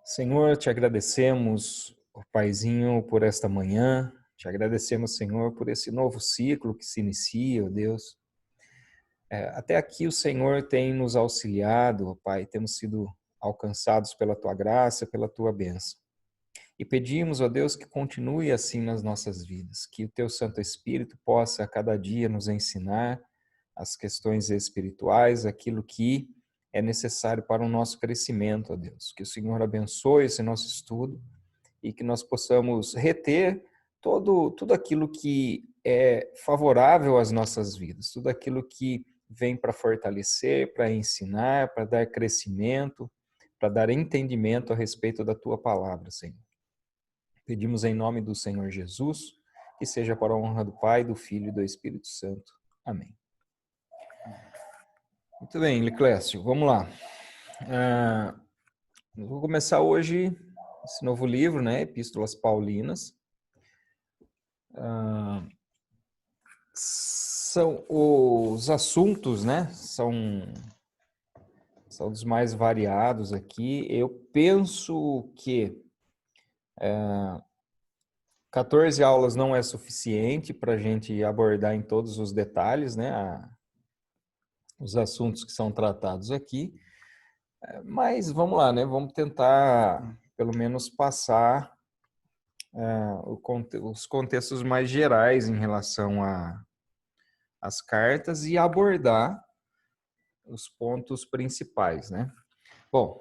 Senhor, te agradecemos, ó Paizinho, por esta manhã. Te agradecemos, Senhor, por esse novo ciclo que se inicia, ó Deus. Até aqui o Senhor tem nos auxiliado, ó Pai, temos sido alcançados pela Tua graça, pela Tua bênção. E pedimos, ó Deus, que continue assim nas nossas vidas, que o Teu Santo Espírito possa a cada dia nos ensinar as questões espirituais, aquilo que é necessário para o nosso crescimento, ó Deus. Que o Senhor abençoe esse nosso estudo e que nós possamos reter tudo aquilo que é favorável às nossas vidas, tudo aquilo que vem para fortalecer, para ensinar, para dar crescimento, para dar entendimento a respeito da Tua palavra, Senhor. Pedimos em nome do Senhor Jesus, que seja para a honra do Pai, do Filho e do Espírito Santo. Amém. Muito bem, Liclécio, vamos lá. Vou começar hoje esse novo livro, né, Epístolas Paulinas. São os assuntos, né, são dos mais variados aqui. Eu penso que 14 aulas não é suficiente para a gente abordar em todos os detalhes, né, os assuntos que são tratados aqui. Mas vamos lá, né? Vamos tentar, pelo menos, passar os contextos mais gerais em relação às cartas e abordar os pontos principais, né? Bom,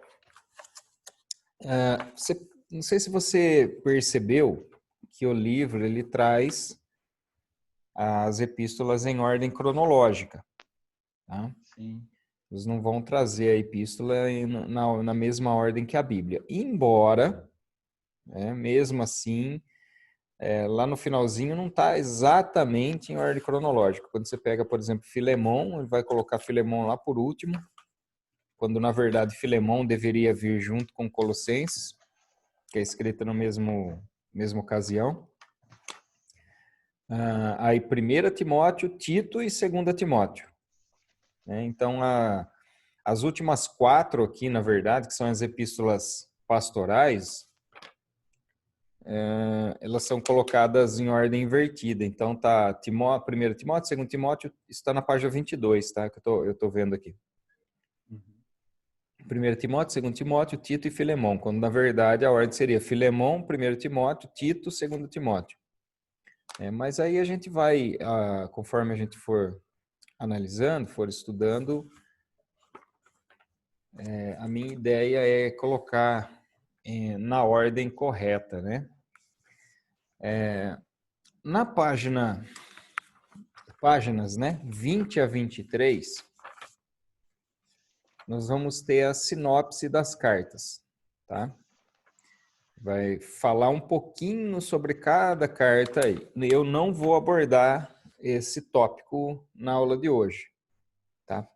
não sei se você percebeu que o livro ele traz as epístolas em ordem cronológica, tá? Sim. Eles não vão trazer a epístola na mesma ordem que a Bíblia. Embora, mesmo assim, lá no finalzinho não está exatamente em ordem cronológica. Quando você pega, por exemplo, Filemão, ele vai colocar Filemão lá por último, quando na verdade Filemão deveria vir junto com Colossenses, que é escrita no mesma ocasião. Aí 1 Timóteo, Tito e 2 Timóteo. Então, as últimas 4 aqui, na verdade, que são as epístolas pastorais, elas são colocadas em ordem invertida. Então, tá 1 Timóteo, 2 Timóteo, está na página 22, tá? Que eu tô vendo aqui. 1 Timóteo, 2 Timóteo, Tito e Filemão, quando na verdade a ordem seria Filemão, 1 Timóteo, Tito, 2 Timóteo. Mas aí a gente vai, conforme a gente for analisando, for estudando, a minha ideia é colocar na ordem correta, né? Na páginas, né, 20 a 23, nós vamos ter a sinopse das cartas, tá? Vai falar um pouquinho sobre cada carta aí. Eu não vou abordar esse tópico na aula de hoje, tá?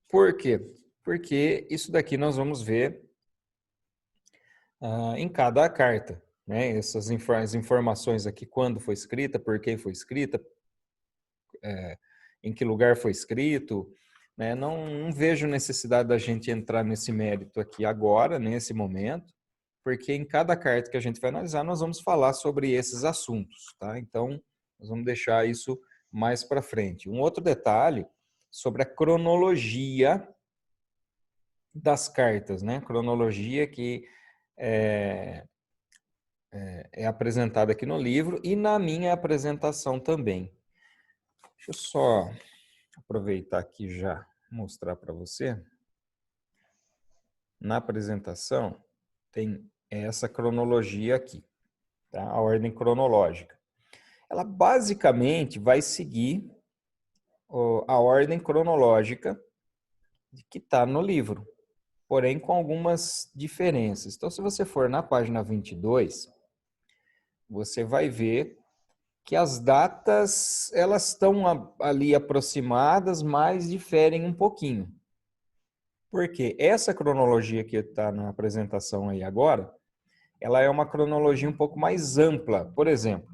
Por quê? Porque isso daqui nós vamos ver em cada carta, né? Essas informações aqui, quando foi escrita, por quem foi escrita, em que lugar foi escrito, né? Não vejo necessidade da gente entrar nesse mérito aqui agora, nesse momento, porque em cada carta que a gente vai analisar, nós vamos falar sobre esses assuntos, tá? Então, nós vamos deixar isso mais para frente. Um outro detalhe sobre a cronologia das cartas, né? Cronologia que é apresentada aqui no livro e na minha apresentação também. Deixa eu só aproveitar aqui já mostrar para você. Na apresentação tem essa cronologia aqui, tá? A ordem cronológica. Ela basicamente vai seguir a ordem cronológica que está no livro, porém com algumas diferenças. Então, se você for na página 22, você vai ver que as datas elas estão ali aproximadas, mas diferem um pouquinho. Porque essa cronologia que está na apresentação aí agora, ela é uma cronologia um pouco mais ampla. Por exemplo,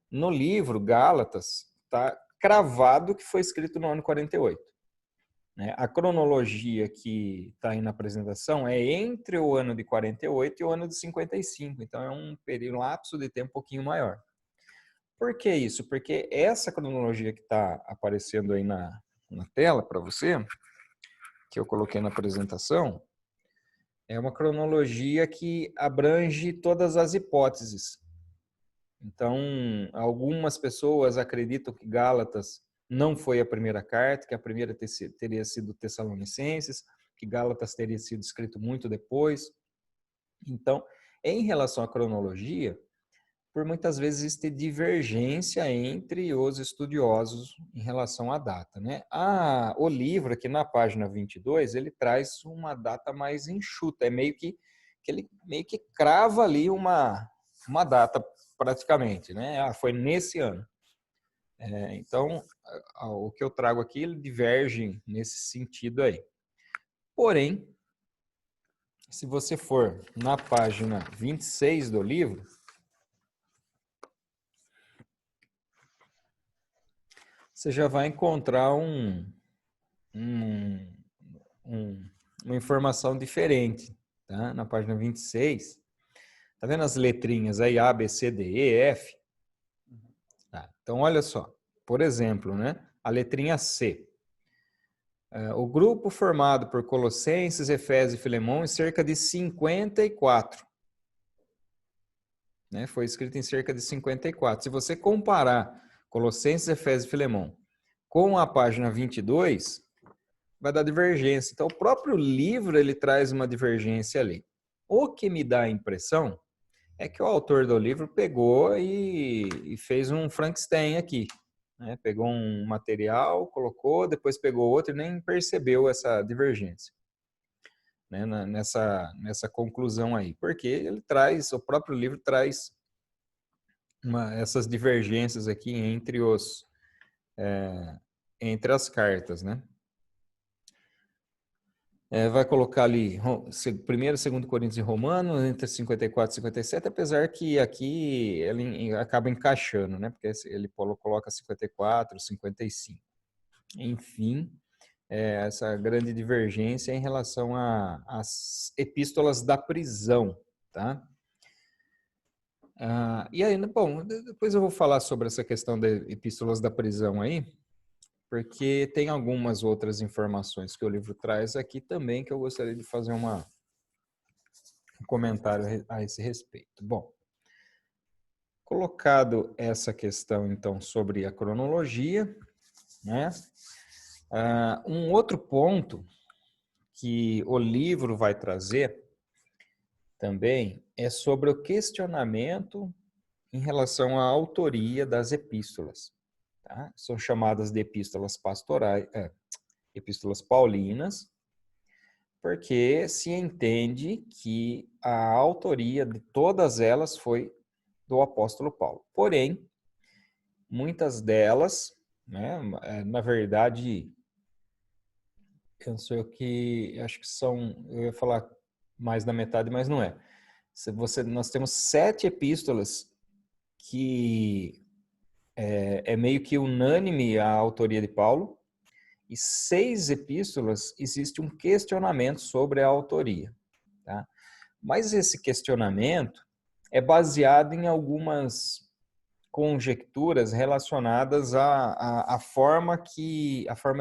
no livro Gálatas, está cravado que foi escrito no ano 48. né? A cronologia que está aí na apresentação é entre o ano de 48 e o ano de 55, então é um período, um lapso de tempo um pouquinho maior. Por que isso? Porque essa cronologia que está aparecendo aí na tela para você, que eu coloquei na apresentação, é uma cronologia que abrange todas as hipóteses. Então, algumas pessoas acreditam que Gálatas não foi a primeira carta, que a primeira teria sido Tessalonicenses, que Gálatas teria sido escrito muito depois. Então, em relação à cronologia, por muitas vezes existe divergência entre os estudiosos em relação à data, né? O livro aqui na página 22, ele traz uma data mais enxuta, é meio que ele meio que crava ali uma data praticamente, né? Foi nesse ano. Então, o que eu trago aqui, ele diverge nesse sentido aí. Porém, se você for na página 26 do livro, você já vai encontrar uma informação diferente, tá? Na página 26, tá vendo as letrinhas aí, A, B, C, D, E, F? Tá. Então, olha só, por exemplo, né? A letrinha C. O grupo formado por Colossenses, Efésios e Filemão em cerca de 54. Né? Foi escrito em cerca de 54. Se você comparar Colossenses, Efésios e Filemão com a página 22, vai dar divergência. Então, o próprio livro ele traz uma divergência ali. O que me dá a impressão é que o autor do livro pegou e fez um Frankenstein aqui. Né? Pegou um material, colocou, depois pegou outro e nem percebeu essa divergência, né? Nessa conclusão aí. Porque ele traz, o próprio livro traz essas divergências aqui entre as cartas, né? Vai colocar ali primeiro, segundo Coríntios e Romanos, entre 54 e 57, apesar que aqui ele acaba encaixando, né? Porque ele coloca 54, 55. Enfim, essa grande divergência em relação às epístolas da prisão, tá? E aí, bom, depois eu vou falar sobre essa questão das epístolas da prisão aí, porque tem algumas outras informações que o livro traz aqui também que eu gostaria de fazer um comentário a esse respeito. Bom, colocado essa questão, então, sobre a cronologia, né? Um outro ponto que o livro vai trazer também é sobre o questionamento em relação à autoria das epístolas. Tá? São chamadas de epístolas pastorais, epístolas paulinas, porque se entende que a autoria de todas elas foi do apóstolo Paulo. Porém, muitas delas, né, na verdade, acho que são, eu ia falar mais da metade, mas não é. Nós temos 7 epístolas que é meio que unânime a autoria de Paulo, e 6 epístolas existe um questionamento sobre a autoria. Tá? Mas esse questionamento é baseado em algumas conjecturas relacionadas à forma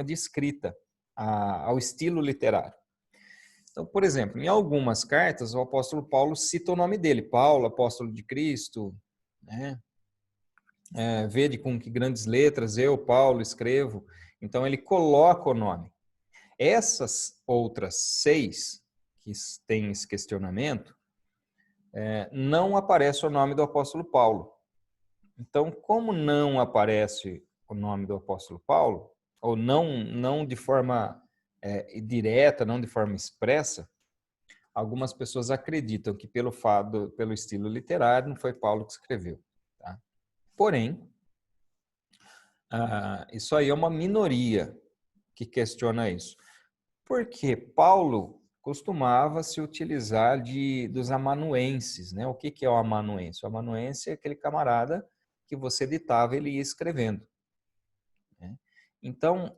de escrita, ao estilo literário. Então, por exemplo, em algumas cartas, o apóstolo Paulo cita o nome dele, Paulo, apóstolo de Cristo, né? Vede com que grandes letras eu, Paulo, escrevo. Então, ele coloca o nome. Essas outras 6 que têm esse questionamento, não aparece o nome do apóstolo Paulo. Então, como não aparece o nome do apóstolo Paulo, ou não de forma direta, não de forma expressa, algumas pessoas acreditam que pelo estilo literário, não foi Paulo que escreveu. Tá? Porém, isso aí é uma minoria que questiona isso. Porque Paulo costumava se utilizar dos amanuenses, né? O que é o amanuense? O amanuense é aquele camarada que você ditava, ele ia escrevendo. Né? Então,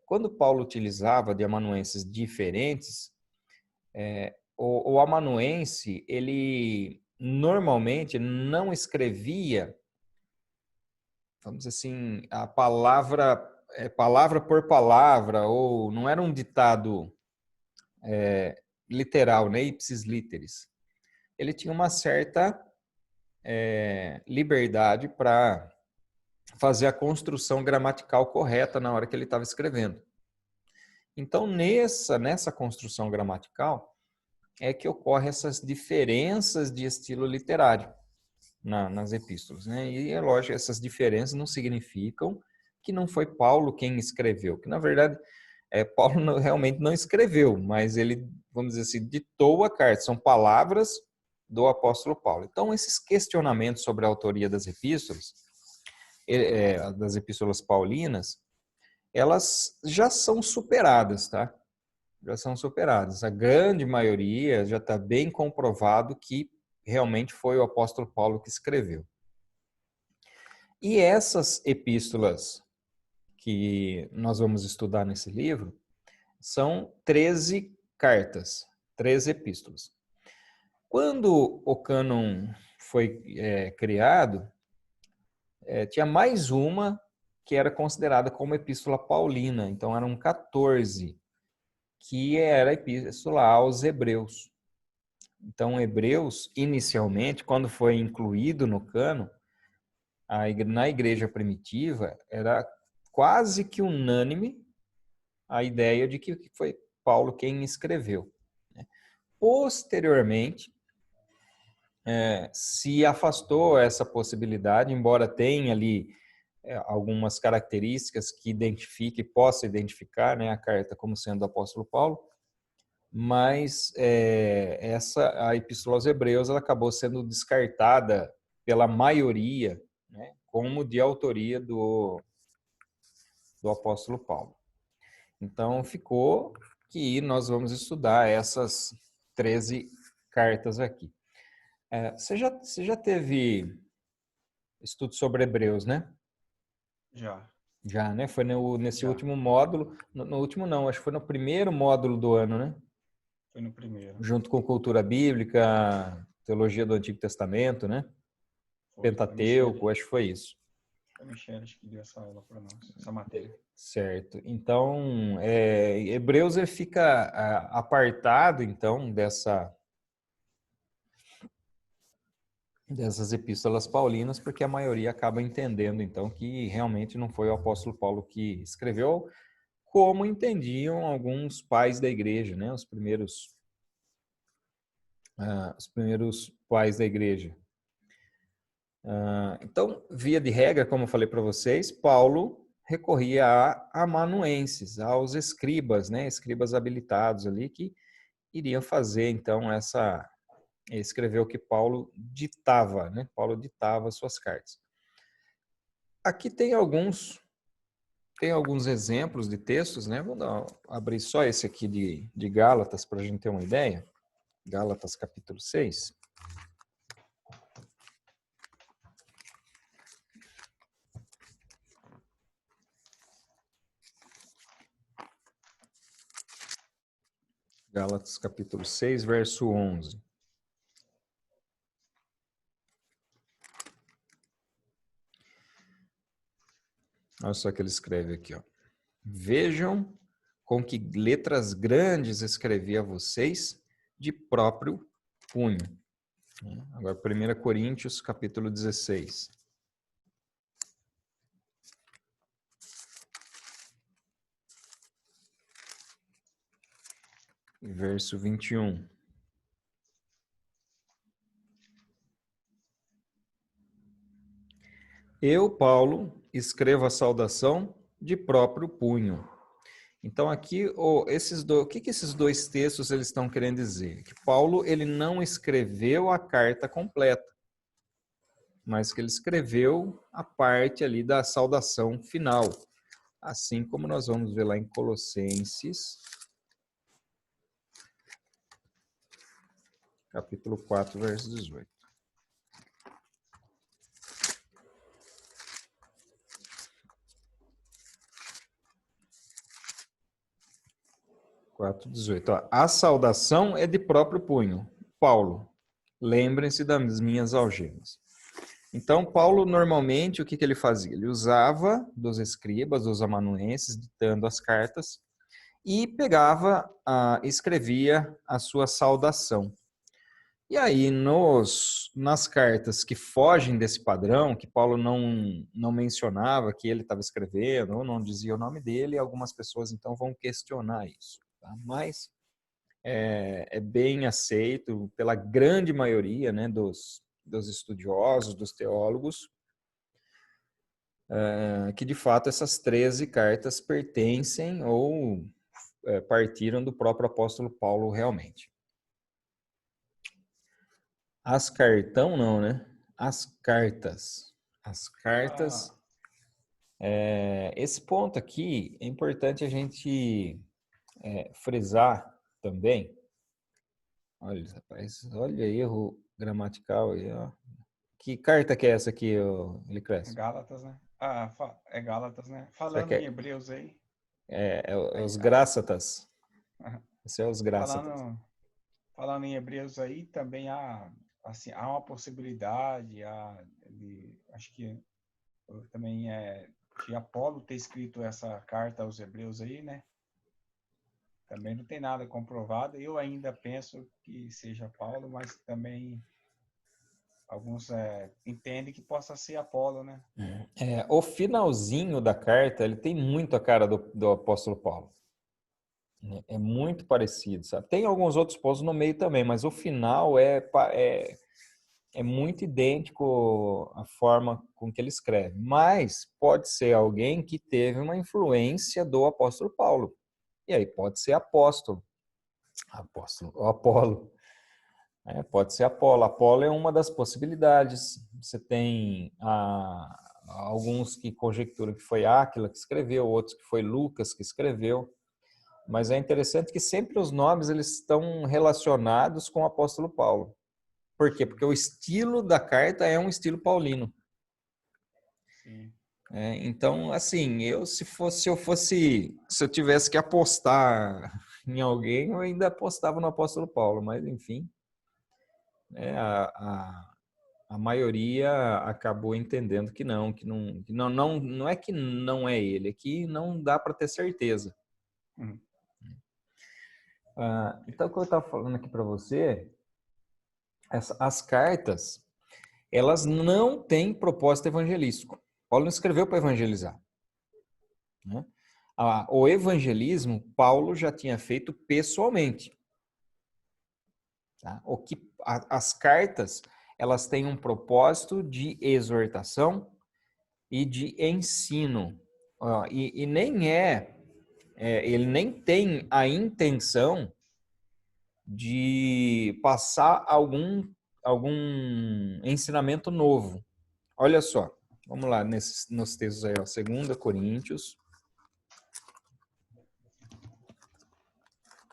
quando Paulo utilizava de amanuenses diferentes, o amanuense, ele normalmente não escrevia, vamos dizer assim, a palavra por palavra, ou não era um ditado literal, né, ipsis literis. Ele tinha uma certa liberdade para fazer a construção gramatical correta na hora que ele estava escrevendo. Então, nessa construção gramatical é que ocorrem essas diferenças de estilo literário nas epístolas, né? E é lógico, essas diferenças não significam que não foi Paulo quem escreveu, que na verdade Paulo realmente não escreveu, mas ele, vamos dizer assim, ditou a carta, são palavras do apóstolo Paulo. Então, esses questionamentos sobre a autoria das epístolas paulinas, elas já são superadas, tá? Já são superadas. A grande maioria já está bem comprovado que realmente foi o apóstolo Paulo que escreveu. E essas epístolas que nós vamos estudar nesse livro são 13 cartas, 13 epístolas. Quando o cânon foi criado, tinha mais uma que era considerada como epístola paulina, então eram 14, que era a epístola aos Hebreus. Então, Hebreus, inicialmente, quando foi incluído no cânon, na igreja primitiva, era quase que unânime a ideia de que foi Paulo quem escreveu. Posteriormente, se afastou essa possibilidade, embora tenha ali algumas características que possa identificar, né, a carta como sendo do apóstolo Paulo, mas a Epístola aos Hebreus ela acabou sendo descartada pela maioria, né, como de autoria do apóstolo Paulo. Então, ficou que nós vamos estudar essas 13 cartas aqui. Você já teve estudo sobre Hebreus, né? Já. Já, né? Foi nesse Já. último módulo. No último não, acho que foi no primeiro módulo do ano, né? Foi no primeiro. Junto com cultura bíblica, teologia do Antigo Testamento, né? Foi Pentateuco, acho que foi isso. Foi Micheles que deu essa aula para nós, essa matéria. Certo. Então, Hebreus ele fica apartado, então, dessas epístolas paulinas, porque a maioria acaba entendendo, então, que realmente não foi o apóstolo Paulo que escreveu, como entendiam alguns pais da igreja, né? Os primeiros pais da igreja. Então, via de regra, como eu falei para vocês, Paulo recorria a amanuenses, aos escribas, né? Escribas habilitados ali que iriam fazer, então, escrever o que Paulo ditava, né? Paulo ditava suas cartas. Aqui tem alguns exemplos de textos, né? Abrir só esse aqui de Gálatas para a gente ter uma ideia. Gálatas capítulo 6. Gálatas capítulo 6, verso 11. Olha só o que ele escreve aqui, ó. Vejam com que letras grandes escrevi a vocês de próprio punho. Agora, 1 Coríntios, capítulo 16. Verso 21. Eu, Paulo, escrevo a saudação de próprio punho. Então aqui, o que esses dois textos eles estão querendo dizer? Que Paulo ele não escreveu a carta completa, mas que ele escreveu a parte ali da saudação final. Assim como nós vamos ver lá em Colossenses, capítulo 4, verso 18. 4:18. Ó, a saudação é de próprio punho. Paulo, lembrem-se das minhas algemas. Então, Paulo, normalmente, o que ele fazia? Ele usava dos escribas, dos amanuenses, ditando as cartas, e pegava, escrevia a sua saudação. E aí, nas cartas que fogem desse padrão, que Paulo não mencionava que ele estava escrevendo, ou não dizia o nome dele, algumas pessoas então vão questionar isso. Tá? Mas é bem aceito pela grande maioria, né, dos estudiosos, dos teólogos, que de fato essas 13 cartas pertencem ou partiram do próprio apóstolo Paulo realmente. As cartão não, né? As cartas. As cartas. Esse ponto aqui é importante a gente frisar também. Olha, rapaz, olha erro gramatical aí, ó. Que carta que é essa aqui, Licrés? Gálatas, né? É Gálatas, né? Será Falando que em Hebreus aí. é Aí, os Gráçatas? Esse é os Gráçatas. falando em Hebreus aí, também assim, há uma possibilidade, acho que também de Apolo ter escrito essa carta aos Hebreus aí, né? Também não tem nada comprovado. Eu ainda penso que seja Paulo, mas também alguns entendem que possa ser Apolo, né? O finalzinho da carta, ele tem muito a cara do apóstolo Paulo. É muito parecido, sabe? Tem alguns outros pontos no meio também, mas o final é muito idêntico à forma com que ele escreve. Mas pode ser alguém que teve uma influência do apóstolo Paulo. E aí pode ser apóstolo. Apolo. Pode ser Apolo. Apolo é uma das possibilidades. Você tem alguns que conjecturam que foi Áquila que escreveu, outros que foi Lucas que escreveu. Mas é interessante que sempre os nomes eles estão relacionados com o apóstolo Paulo. Por quê? Porque o estilo da carta é um estilo paulino. Sim. Então, assim, se eu tivesse que apostar em alguém, eu ainda apostava no apóstolo Paulo, mas enfim, a maioria acabou entendendo que não é que não é ele, é que não dá para ter certeza. Uhum. Então, o que eu estava falando aqui para você, as cartas, elas não têm propósito evangelístico. Paulo não escreveu para evangelizar. Né? O evangelismo, Paulo já tinha feito pessoalmente. Tá? As cartas, elas têm um propósito de exortação e de ensino. E nem ele nem tem a intenção de passar algum ensinamento novo. Olha só, vamos lá nos textos aí, ó, 2 Coríntios,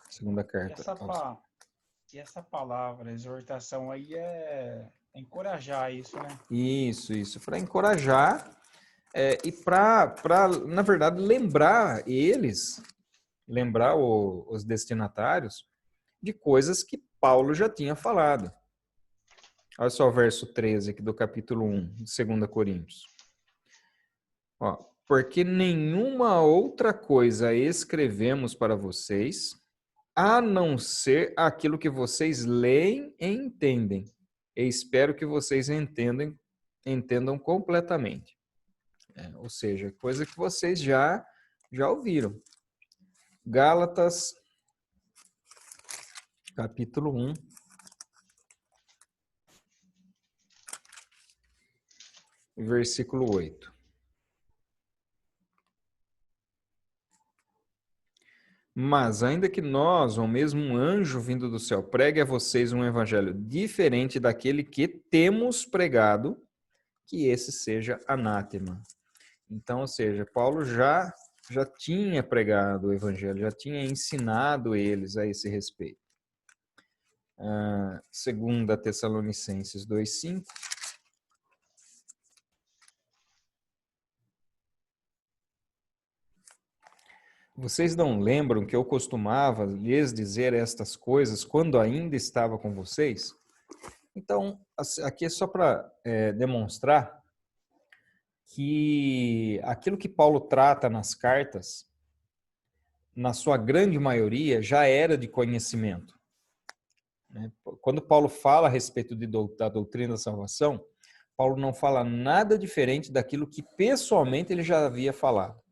segunda carta. E essa palavra, exortação aí é encorajar isso, né? Isso, para encorajar e na verdade, lembrar os destinatários de coisas que Paulo já tinha falado. Olha só o verso 13 aqui do capítulo 1 de 2 Coríntios. Ó, porque nenhuma outra coisa escrevemos para vocês, a não ser aquilo que vocês leem e entendem. E espero que vocês entendam completamente. Ou seja, coisa que vocês já ouviram. Gálatas, capítulo 1. Versículo 8. Mas, ainda que nós, ou mesmo um anjo vindo do céu, pregue a vocês um evangelho diferente daquele que temos pregado, que esse seja anátema. Então, ou seja, Paulo já tinha pregado o evangelho, já tinha ensinado eles a esse respeito. 2 Tessalonicenses 2:5. Vocês não lembram que eu costumava lhes dizer estas coisas quando ainda estava com vocês? Então, aqui é só para demonstrar que aquilo que Paulo trata nas cartas, na sua grande maioria, já era de conhecimento. Quando Paulo fala a respeito da doutrina da salvação, Paulo não fala nada diferente daquilo que pessoalmente ele já havia falado.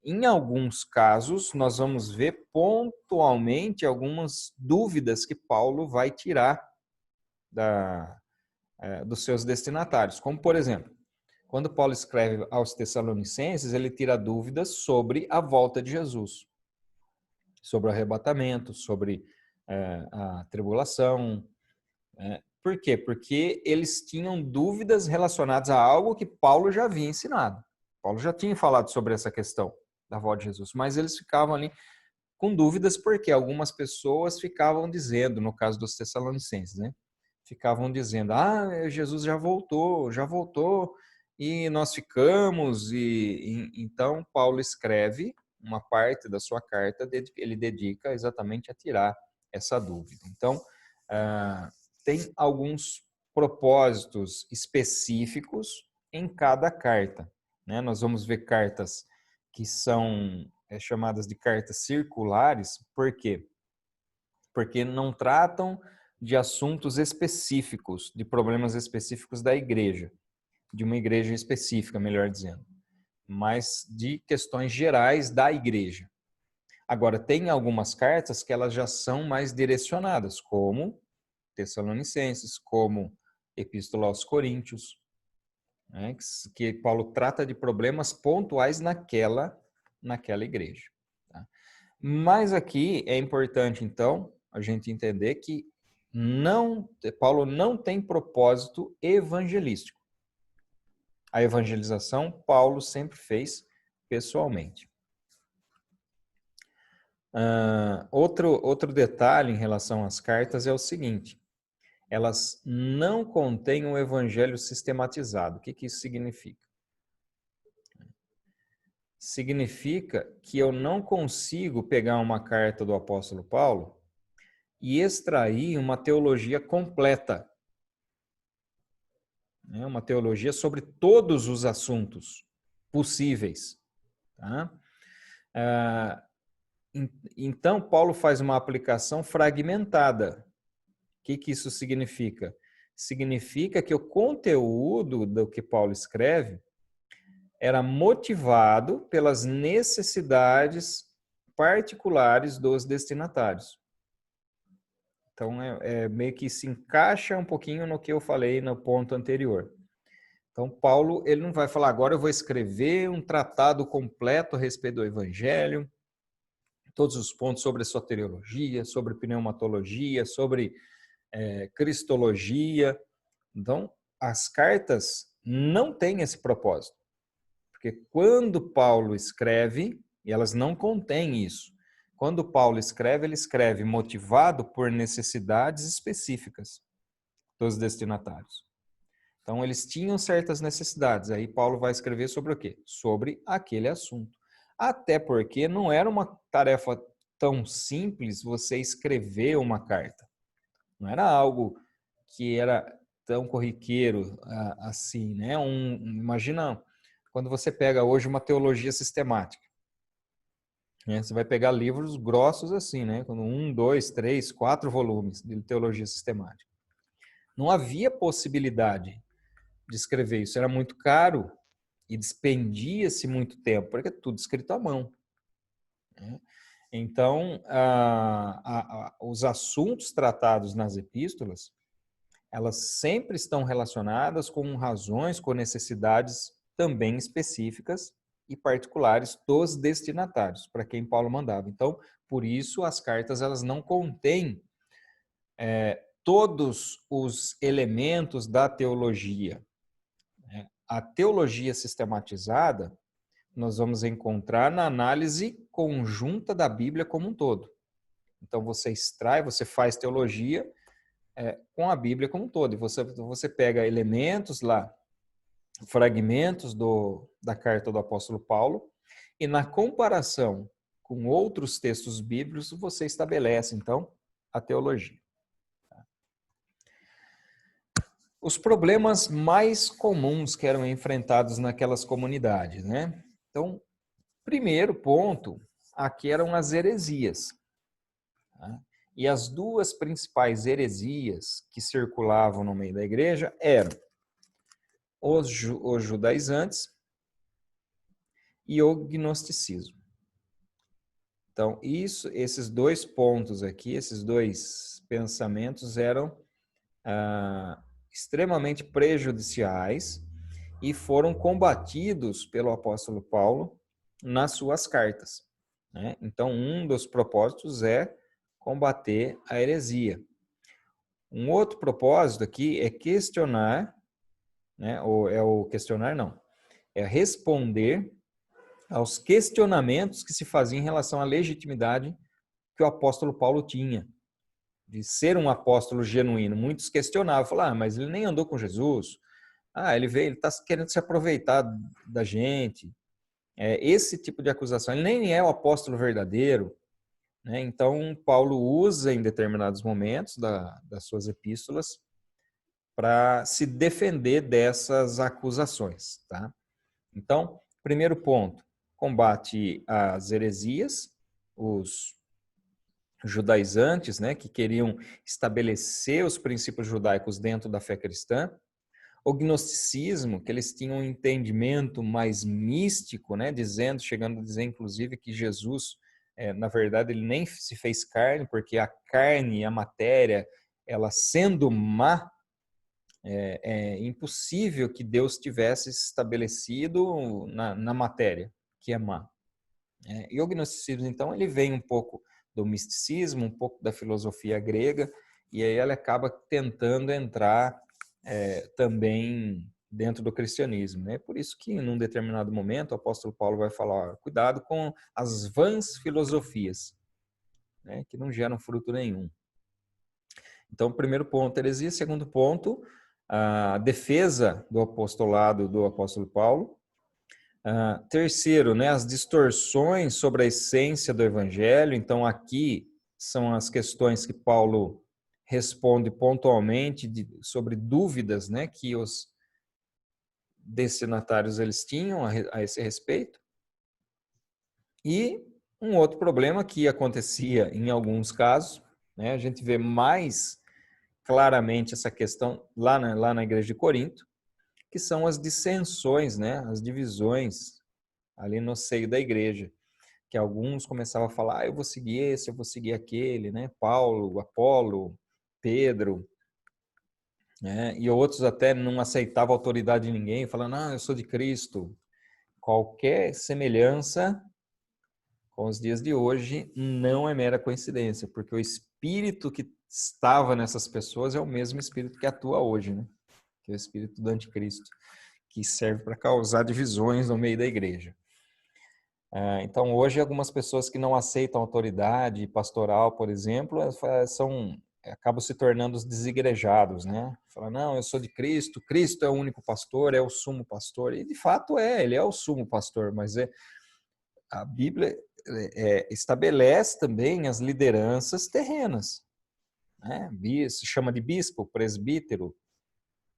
Em alguns casos, nós vamos ver pontualmente algumas dúvidas que Paulo vai tirar dos seus destinatários. Como, por exemplo, quando Paulo escreve aos Tessalonicenses, ele tira dúvidas sobre a volta de Jesus, sobre o arrebatamento, sobre a tribulação. Por quê? Porque eles tinham dúvidas relacionadas a algo que Paulo já havia ensinado. Paulo já tinha falado sobre essa questão da volta de Jesus, mas eles ficavam ali com dúvidas porque algumas pessoas ficavam dizendo, no caso dos Tessalonicenses, né? Ficavam dizendo, Jesus já voltou, e nós ficamos, então Paulo escreve uma parte da sua carta, ele dedica exatamente a tirar essa dúvida. Então, tem alguns propósitos específicos em cada carta, né? Nós vamos ver cartas que são chamadas de cartas circulares, por quê? Porque não tratam de assuntos específicos, de problemas específicos da igreja, de uma igreja específica, melhor dizendo, mas de questões gerais da igreja. Agora, tem algumas cartas que elas já são mais direcionadas, como Tessalonicenses, como Epístola aos Coríntios, né, que Paulo trata de problemas pontuais naquela igreja. Tá? Mas aqui é importante, então, a gente entender que Paulo não tem propósito evangelístico. A evangelização Paulo sempre fez pessoalmente. Outro detalhe em relação às cartas é o seguinte: elas não contêm um evangelho sistematizado. O que isso significa? Significa que eu não consigo pegar uma carta do apóstolo Paulo e extrair uma teologia completa, né? Uma teologia sobre todos os assuntos possíveis. Tá? Então, Paulo faz uma aplicação fragmentada. O que isso significa? Significa que o conteúdo do que Paulo escreve era motivado pelas necessidades particulares dos destinatários. Então, meio que se encaixa um pouquinho no que eu falei no ponto anterior. Então, Paulo, ele não vai falar, agora eu vou escrever um tratado completo a respeito do Evangelho, todos os pontos sobre a soteriologia, sobre pneumatologia, sobre cristologia. Então, as cartas não têm esse propósito. Porque quando Paulo escreve, e elas não contêm isso, quando Paulo escreve, ele escreve motivado por necessidades específicas dos destinatários. Então, eles tinham certas necessidades. Aí Paulo vai escrever sobre o quê? Sobre aquele assunto. Até porque não era uma tarefa tão simples você escrever uma carta. Não era algo que era tão corriqueiro assim, né? Imagina quando você pega hoje uma teologia sistemática. Né? Você vai pegar livros grossos assim, né? 1, 2, 3, 4 volumes de teologia sistemática. Não havia possibilidade de escrever isso. Era muito caro e despendia-se muito tempo, porque é tudo escrito à mão. Né? Então, os assuntos tratados nas epístolas, elas sempre estão relacionadas com razões, com necessidades também específicas e particulares dos destinatários, para quem Paulo mandava. Então, por isso, as cartas elas não contêm todos os elementos da teologia. A teologia sistematizada nós vamos encontrar na análise conjunta da Bíblia como um todo. Então, você extrai, você faz teologia com a Bíblia como um todo. E você pega elementos lá, fragmentos da carta do apóstolo Paulo, e na comparação com outros textos bíblicos, você estabelece, então, a teologia. Os problemas mais comuns que eram enfrentados naquelas comunidades, né? Então, primeiro ponto, aqui eram as heresias. Tá? E as duas principais heresias que circulavam no meio da igreja eram os judaizantes e o gnosticismo. Então, esses dois pontos aqui, esses dois pensamentos eram extremamente prejudiciais e foram combatidos pelo apóstolo Paulo nas suas cartas, né? Então, um dos propósitos é combater a heresia. Um outro propósito aqui é questionar, né? Ou é o questionar, não, é responder aos questionamentos que se faziam em relação à legitimidade que o apóstolo Paulo tinha, de ser um apóstolo genuíno. Muitos questionavam, falavam, mas ele nem andou com Jesus. Ele veio, ele está querendo se aproveitar da gente. Esse tipo de acusação. Ele nem é o apóstolo verdadeiro, né? Então, Paulo usa em determinados momentos das suas epístolas para se defender dessas acusações, tá? Então, primeiro ponto, combate às heresias, os judaizantes, né, que queriam estabelecer os princípios judaicos dentro da fé cristã. O gnosticismo, que eles tinham um entendimento mais místico, né, chegando a dizer, inclusive, que Jesus, na verdade, ele nem se fez carne, porque a carne, a matéria, ela sendo má, é impossível que Deus tivesse estabelecido na matéria, que é má. E o gnosticismo, então, ele vem um pouco do misticismo, um pouco da filosofia grega, e aí ele acaba tentando entrar também dentro do cristianismo. É por isso que, num determinado momento, o apóstolo Paulo vai falar, cuidado com as vãs filosofias, né, que não geram fruto nenhum. Então, primeiro ponto, heresia. Segundo ponto, a defesa do apostolado do apóstolo Paulo. Terceiro, né, as distorções sobre a essência do evangelho. Então, aqui são as questões que Paulo responde pontualmente sobre dúvidas, né, que os destinatários eles tinham a esse respeito. E um outro problema que acontecia em alguns casos, né, a gente vê mais claramente essa questão lá na igreja de Corinto, que são as dissensões, né, as divisões ali no seio da igreja, que alguns começavam a falar, eu vou seguir esse, eu vou seguir aquele, né, Paulo, Apolo, Pedro, né, e outros até não aceitavam a autoridade de ninguém, falando, eu sou de Cristo. Qualquer semelhança com os dias de hoje não é mera coincidência, porque o espírito que estava nessas pessoas é o mesmo espírito que atua hoje, né? Que é o espírito do anticristo, que serve para causar divisões no meio da igreja. Então, hoje, algumas pessoas que não aceitam autoridade pastoral, por exemplo, acabam se tornando os desigrejados, né? Falam, não, eu sou de Cristo, Cristo é o único pastor, é o sumo pastor. E, de fato, ele é o sumo pastor, mas a Bíblia estabelece também as lideranças terrenas, né? Se chama de bispo, presbítero,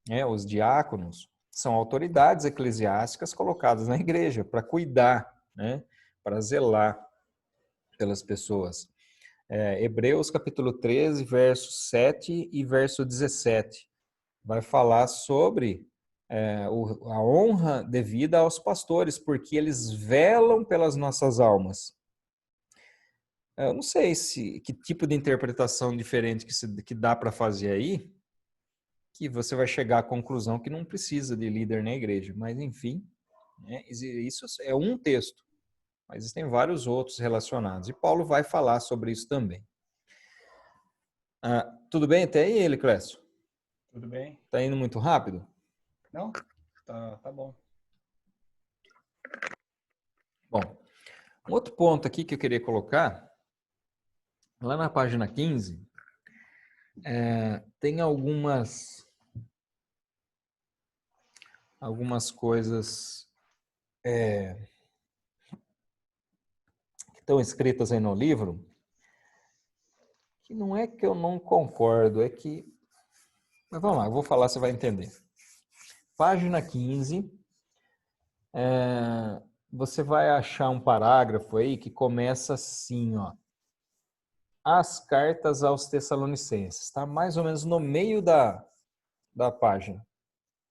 né? Os diáconos são autoridades eclesiásticas colocadas na igreja para cuidar, né? Para zelar pelas pessoas. Hebreus capítulo 13, verso 7 e verso 17 vai falar sobre a honra devida aos pastores, porque eles velam pelas nossas almas. Eu não sei que tipo de interpretação diferente que dá para fazer aí, que você vai chegar à conclusão que não precisa de líder na igreja. Mas, enfim, né, isso é um texto, mas existem vários outros relacionados. E Paulo vai falar sobre isso também. Tudo bem até aí, Eliclésio? Tudo bem? Está indo muito rápido? Não, tá bom. Bom, um outro ponto aqui que eu queria colocar, lá na página 15, tem algumas coisas estão escritas aí no livro, que não é que eu não concordo, é que... Mas vamos lá, eu vou falar, você vai entender. Página 15, você vai achar um parágrafo aí que começa assim, ó. As cartas aos Tessalonicenses. Está mais ou menos no meio da página.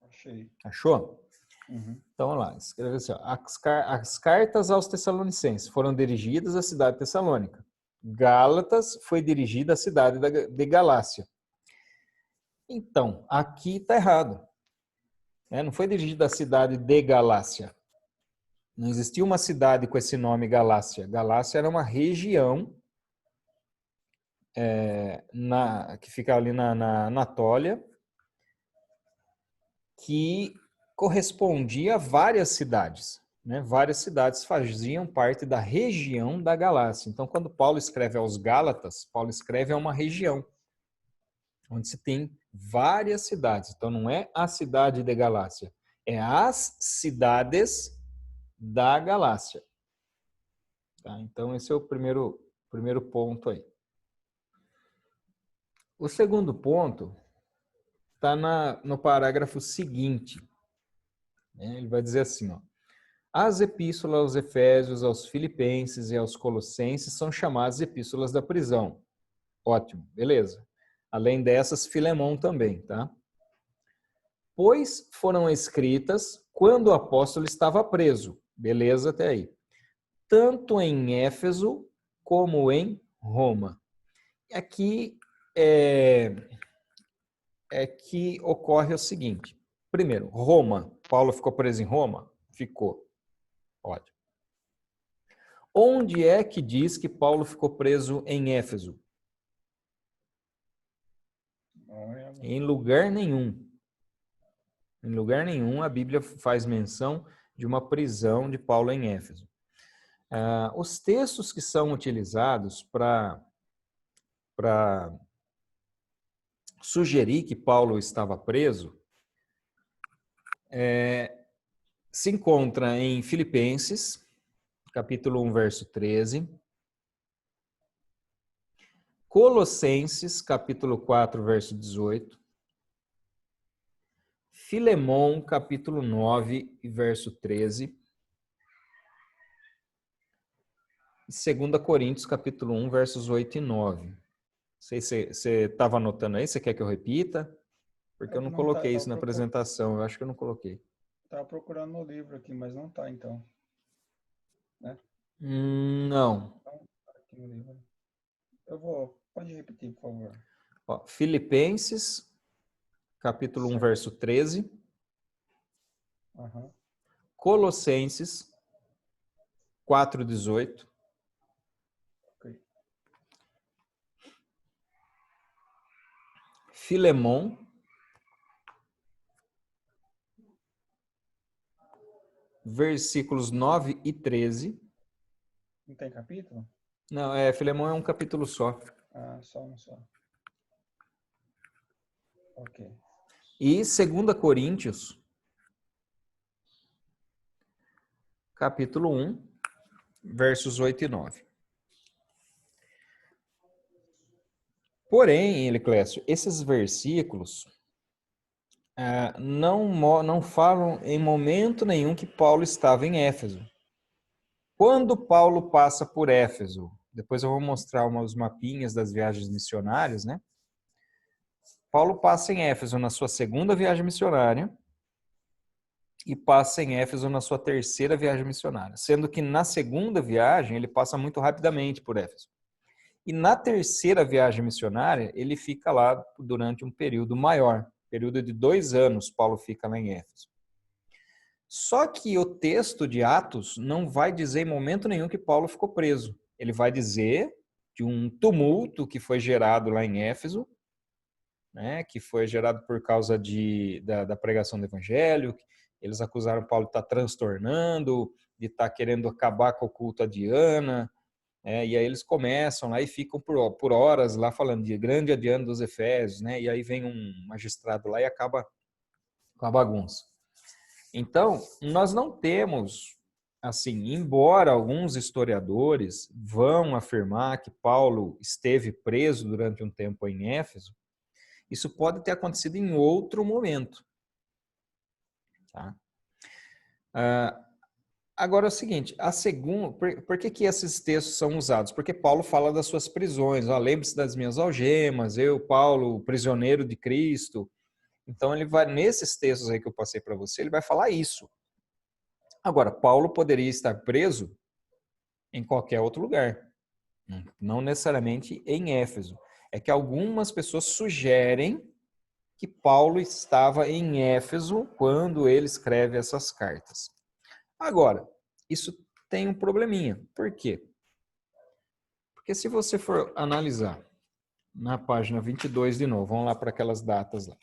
Achei. Achou? Uhum. Então, vamos lá. Escreve assim, ó. As cartas aos Tessalonicenses foram dirigidas à cidade de Tessalônica. Gálatas foi dirigida à cidade de Galácia. Então, aqui está errado. Não foi dirigida à cidade de Galácia. Não existia uma cidade com esse nome Galácia. Galácia era uma região que fica ali na Anatólia, que correspondia a várias cidades. Né? Várias cidades faziam parte da região da Galácia. Então, quando Paulo escreve aos Gálatas, Paulo escreve a uma região, onde se tem várias cidades. Então, não é a cidade de Galácia, é as cidades da Galácia. Tá? Então, esse é o primeiro ponto aí. O segundo ponto está no parágrafo seguinte. Ele vai dizer assim, ó. As epístolas aos Efésios, aos Filipenses e aos Colossenses são chamadas epístolas da prisão. Ótimo, beleza. Além dessas, Filemão também, tá? Pois foram escritas quando o apóstolo estava preso. Beleza até aí. Tanto em Éfeso como em Roma. Aqui é que ocorre o seguinte. Primeiro, Roma. Paulo ficou preso em Roma? Ficou. Ótimo. Onde é que diz que Paulo ficou preso em Éfeso? Em lugar nenhum. Em lugar nenhum a Bíblia faz menção de uma prisão de Paulo em Éfeso. Os textos que são utilizados para sugerir que Paulo estava preso se encontra em Filipenses, capítulo 1, verso 13, Colossenses, capítulo 4, verso 18, Filemão, capítulo 9, verso 13, e 2 Coríntios, capítulo 1, versos 8 e 9. Não sei se você estava anotando aí, você quer que eu repita? Porque eu não coloquei isso na apresentação, eu acho que eu não coloquei. Estava procurando no livro aqui, mas não está então. Né? Não. Aqui no livro. Pode repetir, por favor. Filipenses, capítulo 1, verso 13. Uhum. Colossenses 4:18. Okay. Filemão, versículos 9 e 13. Não tem capítulo? Não, Filemão é um capítulo só. Só um só. Ok. E 2 Coríntios, capítulo 1, versos 8 e 9. Porém, Eliclésio, esses versículos não falam em momento nenhum que Paulo estava em Éfeso. Quando Paulo passa por Éfeso, depois eu vou mostrar uns mapinhas das viagens missionárias, né? Paulo passa em Éfeso na sua segunda viagem missionária e passa em Éfeso na sua terceira viagem missionária, sendo que na segunda viagem ele passa muito rapidamente por Éfeso. E na terceira viagem missionária ele fica lá durante um período maior, período de 2 anos Paulo fica lá em Éfeso. Só que o texto de Atos não vai dizer em momento nenhum que Paulo ficou preso. Ele vai dizer de um tumulto que foi gerado lá em Éfeso, né, que foi gerado por causa da pregação do evangelho. Eles acusaram Paulo de estar transtornando, de estar querendo acabar com o culto a Diana. E aí eles começam lá e ficam por horas lá falando de grande a Diana dos Efésios, né? E aí vem um magistrado lá e acaba com a bagunça. Então, nós não temos assim, embora alguns historiadores vão afirmar que Paulo esteve preso durante um tempo em Éfeso, isso pode ter acontecido em outro momento. Tá? Agora é o seguinte, por que esses textos são usados? Porque Paulo fala das suas prisões, lembre-se das minhas algemas, eu, Paulo, prisioneiro de Cristo. Então ele vai, nesses textos aí que eu passei para você, ele vai falar isso. Agora, Paulo poderia estar preso em qualquer outro lugar, não necessariamente em Éfeso. É que algumas pessoas sugerem que Paulo estava em Éfeso quando ele escreve essas cartas. Agora, isso tem um probleminha. Por quê? Porque se você for analisar na página 22 de novo, vamos lá para aquelas datas lá.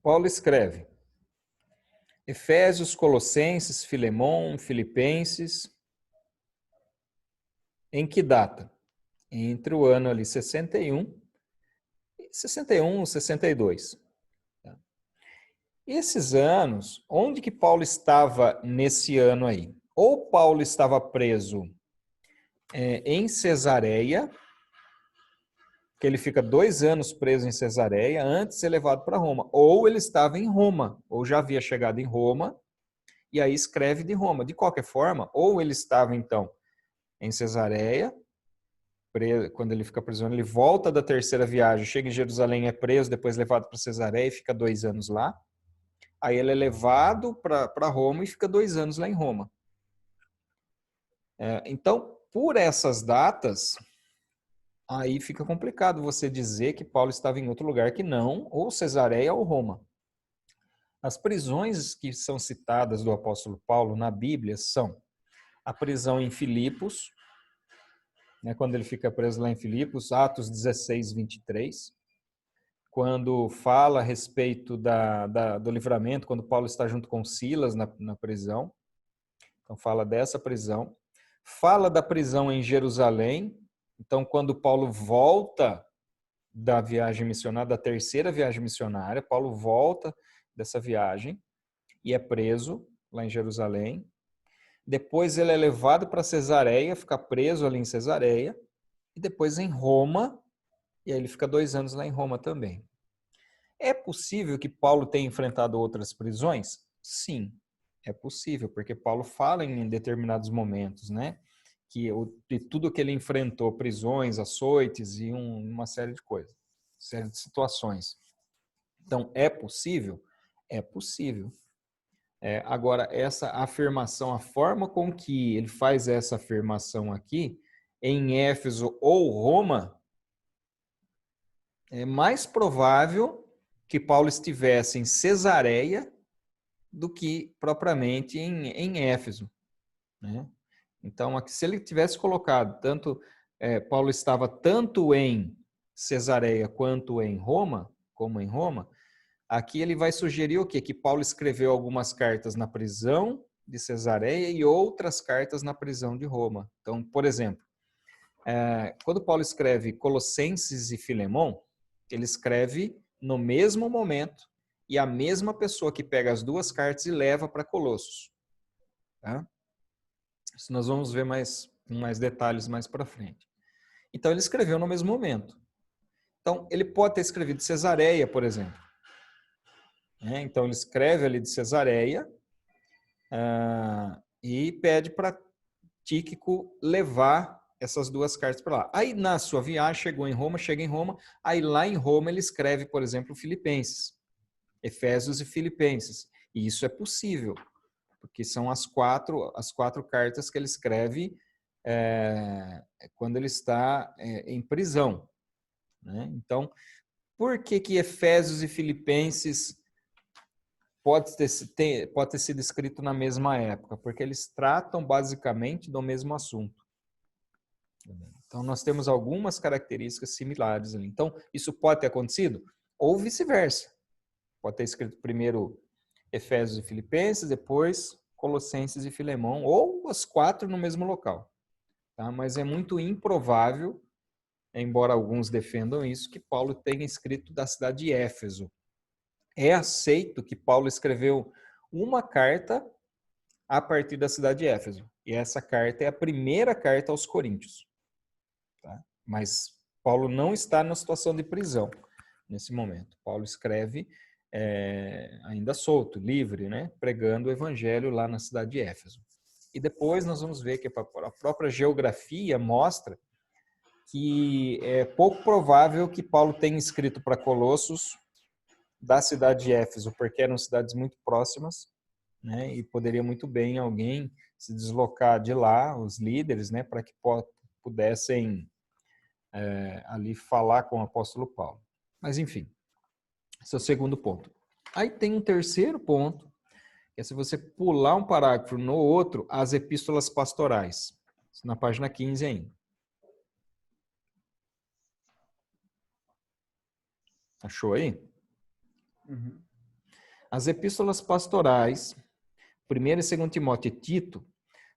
Paulo escreve Efésios, Colossenses, Filemão, Filipenses. Em que data? Entre o ano ali 61 e 62. Esses anos, onde que Paulo estava nesse ano aí? Ou Paulo estava preso em Cesareia, que ele fica 2 anos preso em Cesareia antes de ser levado para Roma. Ou ele estava em Roma, ou já havia chegado em Roma, e aí escreve de Roma. De qualquer forma, ou ele estava então em Cesareia, quando ele fica prisioneiro, ele volta da terceira viagem, chega em Jerusalém, é preso, depois levado para Cesareia e fica 2 anos lá. Aí ele é levado para Roma e fica 2 anos lá em Roma. Então, por essas datas, aí fica complicado você dizer que Paulo estava em outro lugar que não, ou Cesareia ou Roma. As prisões que são citadas do apóstolo Paulo na Bíblia são a prisão em Filipos, quando ele fica preso lá em Filipos, Atos 16, 23, quando fala a respeito do livramento, quando Paulo está junto com Silas na prisão, então fala dessa prisão. Fala da prisão em Jerusalém, então quando Paulo volta da viagem missionária, da terceira viagem missionária, Paulo volta dessa viagem e é preso lá em Jerusalém. Depois ele é levado para Cesareia, fica preso ali em Cesareia, e depois em Roma, e aí ele fica 2 anos lá em Roma também. É possível que Paulo tenha enfrentado outras prisões? Sim, é possível, porque Paulo fala em determinados momentos, que de tudo que ele enfrentou, prisões, açoites e uma série de coisas, série de situações. Então, é possível? É possível. Agora, essa afirmação, a forma com que ele faz essa afirmação aqui, em Éfeso ou Roma, é mais provável que Paulo estivesse em Cesareia do que propriamente em Éfeso. Então, aqui, se ele tivesse colocado Paulo estava tanto em Cesareia quanto em Roma, como em Roma, aqui ele vai sugerir o quê? Que Paulo escreveu algumas cartas na prisão de Cesareia e outras cartas na prisão de Roma. Então, por exemplo, quando Paulo escreve Colossenses e Filemão, ele escreve no mesmo momento e a mesma pessoa que pega as 2 cartas e leva para Colossos. Tá? Isso nós vamos ver mais detalhes mais para frente. Então, ele escreveu no mesmo momento. Então, ele pode ter escrevido Cesareia, por exemplo. Então, ele escreve ali de Cesareia e pede para Tíquico levar essas 2 cartas para lá. Aí, na sua viagem, chega em Roma, aí lá em Roma ele escreve, por exemplo, Filipenses, Efésios e Filipenses. E isso é possível, porque são as quatro cartas que ele escreve quando ele está em prisão. Então, por que Efésios e Filipenses pode ter sido escrito na mesma época? Porque eles tratam basicamente do mesmo assunto. Então, nós temos algumas características similares ali. Então, isso pode ter acontecido? Ou vice-versa. Pode ter escrito primeiro Efésios e Filipenses, depois Colossenses e Filemão, ou as 4 no mesmo local. Tá? Mas é muito improvável embora alguns defendam isso, que Paulo tenha escrito da cidade de Éfeso. É aceito que Paulo escreveu uma carta a partir da cidade de Éfeso. E essa carta é a primeira carta aos Coríntios. Tá? Mas Paulo não está na situação de prisão nesse momento. Paulo escreve ainda solto, livre, né? Pregando o evangelho lá na cidade de Éfeso. E depois nós vamos ver que a própria geografia mostra que é pouco provável que Paulo tenha escrito para Colossos da cidade de Éfeso, porque eram cidades muito próximas, né? E poderia muito bem alguém se deslocar de lá, os líderes, né? Para que pudessem ali falar com o apóstolo Paulo. Mas enfim, esse é o segundo ponto. Aí tem um terceiro ponto, que é se você pular um parágrafo no outro, as epístolas pastorais. Na página 15 ainda. Achou aí? Uhum. As epístolas pastorais, 1ª e 2ª Timóteo e Tito,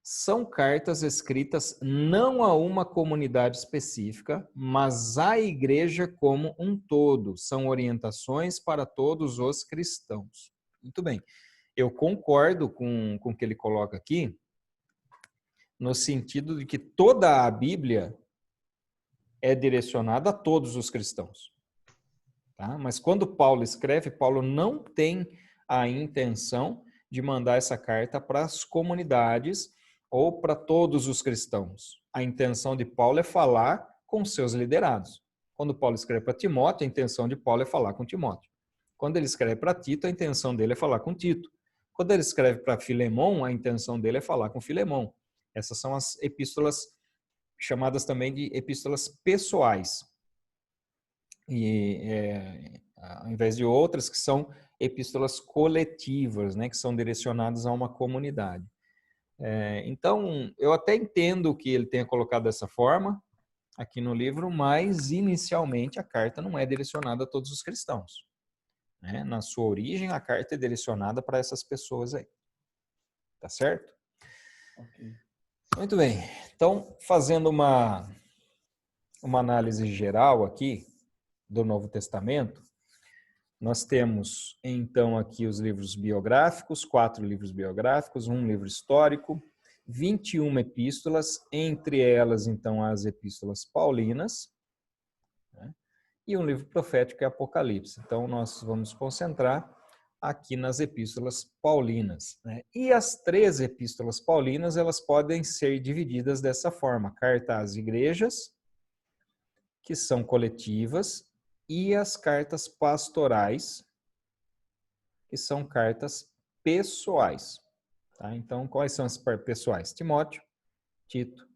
são cartas escritas não a uma comunidade específica, mas à igreja como um todo. São orientações para todos os cristãos. Muito bem. Eu concordo com o que ele coloca aqui, no sentido de que toda a Bíblia é direcionada a todos os cristãos. Tá? Mas quando Paulo escreve, Paulo não tem a intenção de mandar essa carta para as comunidades ou para todos os cristãos. A intenção de Paulo é falar com seus liderados. Quando Paulo escreve para Timóteo, a intenção de Paulo é falar com Timóteo. Quando ele escreve para Tito, a intenção dele é falar com Tito. Quando ele escreve para Filemão, a intenção dele é falar com Filemão. Essas são as epístolas chamadas também de epístolas pessoais. E ao invés de outras que são epístolas coletivas, né, que são direcionadas a uma comunidade. Então, eu até entendo que ele tenha colocado dessa forma aqui no livro, mas inicialmente a carta não é direcionada a todos os cristãos. Né? Na sua origem, a carta é direcionada para essas pessoas aí. Tá certo? Ok. Muito bem. Então, fazendo uma análise geral aqui do Novo Testamento, nós temos, então, aqui os livros biográficos, 4 livros biográficos, 1 livro histórico, 21 epístolas, entre elas, então, as epístolas paulinas, né? E um livro profético, que é Apocalipse. Então, nós vamos concentrar aqui nas epístolas paulinas, né? E as 3 epístolas paulinas, elas podem ser divididas dessa forma: carta às igrejas, que são coletivas, e as cartas pastorais, que são cartas pessoais. Tá? Então, quais são as pessoais? Timóteo, Tito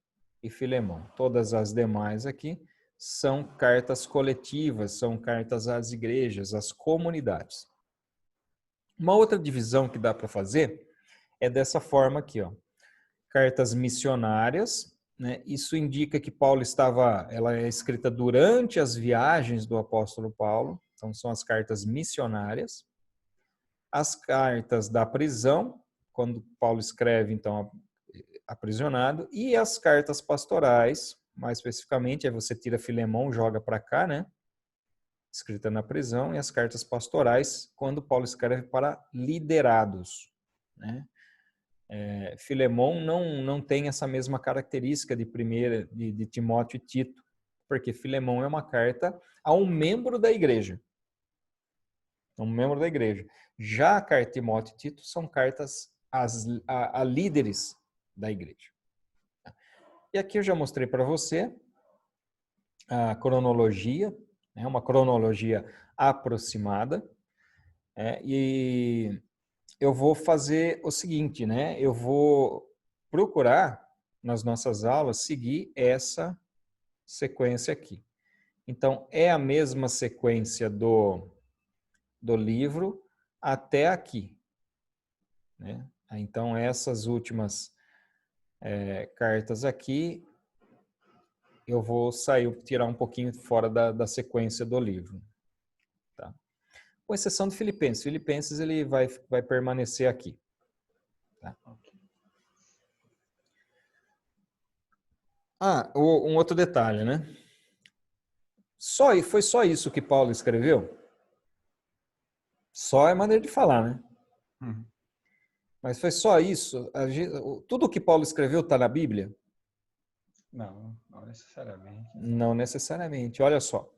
e Filemão. Todas as demais aqui são cartas coletivas, são cartas às igrejas, às comunidades. Uma outra divisão que dá para fazer é dessa forma aqui, ó. Cartas missionárias, né? Isso indica que ela é escrita durante as viagens do apóstolo Paulo, então são as cartas missionárias. As cartas da prisão, quando Paulo escreve, então, aprisionado, e as cartas pastorais, mais especificamente, aí você tira Filemão, joga para cá, né? Escrita na prisão, e as cartas pastorais, quando Paulo escreve para liderados, né? Filemão não tem essa mesma característica de Timóteo e Tito, porque Filemão é uma carta a um membro da igreja. Um membro da igreja. Já a carta de Timóteo e Tito são cartas a líderes da igreja. E aqui eu já mostrei para você a cronologia, né, uma cronologia aproximada, e eu vou fazer o seguinte, né? Eu vou procurar nas nossas aulas seguir essa sequência aqui. Então, é a mesma sequência do livro até aqui, né? Então, essas últimas cartas aqui, eu vou tirar um pouquinho fora da sequência do livro. Tá? Com exceção de Filipenses. Filipenses ele vai permanecer aqui. Tá? Ok. Um outro detalhe, né? Foi só isso que Paulo escreveu? Só é maneira de falar, né? Uhum. Mas foi só isso? Tudo que Paulo escreveu está na Bíblia? Não, não necessariamente. Não necessariamente. Olha só.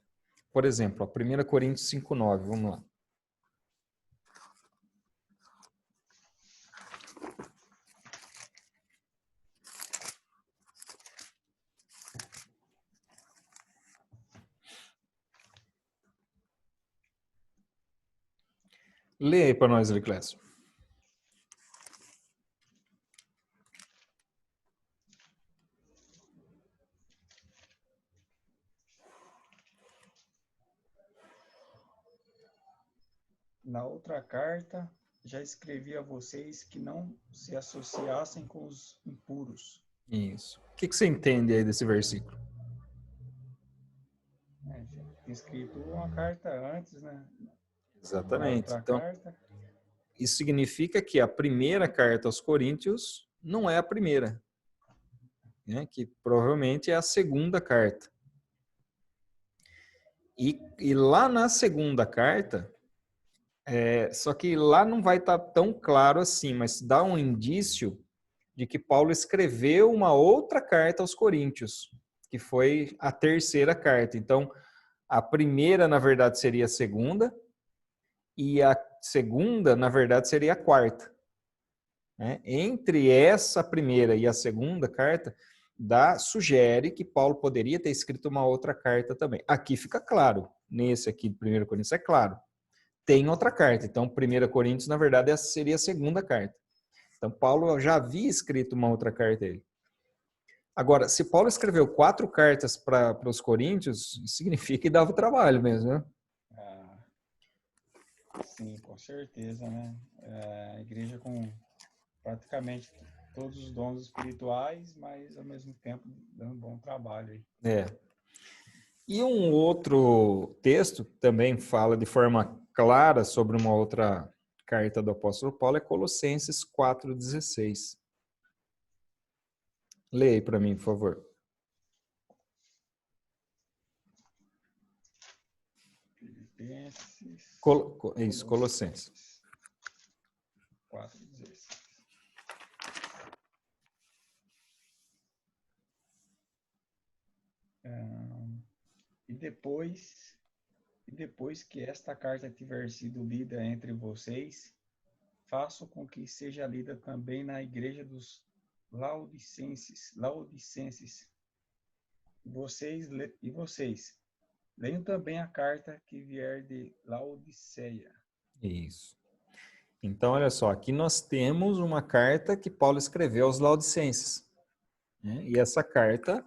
Por exemplo, 1 Coríntios 5,9. Vamos lá. Lê aí para nós, Liclésio. Na outra carta, já escrevi a vocês que não se associassem com os impuros. Isso. O que você entende aí desse versículo? Tinha escrito uma carta antes, né? Na Exatamente. outra Então, carta. isso significa que a primeira carta aos Coríntios não é a primeira, né? Que provavelmente é a segunda carta. E lá na segunda carta, só que lá não vai estar tão claro assim, mas dá um indício de que Paulo escreveu uma outra carta aos Coríntios, que foi a terceira carta. Então, a primeira, na verdade, seria a segunda, e a segunda, na verdade, seria a quarta. Né? Entre essa primeira e a segunda carta, sugere que Paulo poderia ter escrito uma outra carta também. Aqui fica claro, nesse aqui de 1 Coríntios é claro. Tem outra carta, então 1 Coríntios, na verdade, essa seria a segunda carta. Então Paulo já havia escrito uma outra carta a ele. Agora, se Paulo escreveu 4 cartas para os Coríntios, significa que dava trabalho mesmo, né? Sim, com certeza, né? A igreja com praticamente todos os dons espirituais, mas ao mesmo tempo dando um bom trabalho aí. E um outro texto que também fala de forma clara sobre uma outra carta do apóstolo Paulo é Colossenses 4,16. Leia aí para mim, por favor. Filipenses. Isso, Colossenses. 4,16. E depois que esta carta tiver sido lida entre vocês, faço com que seja lida também na igreja dos Laodicenses. E vocês, leiam também a carta que vier de Laodiceia. Isso. Então, olha só, aqui nós temos uma carta que Paulo escreveu aos Laodicenses. Né? E essa carta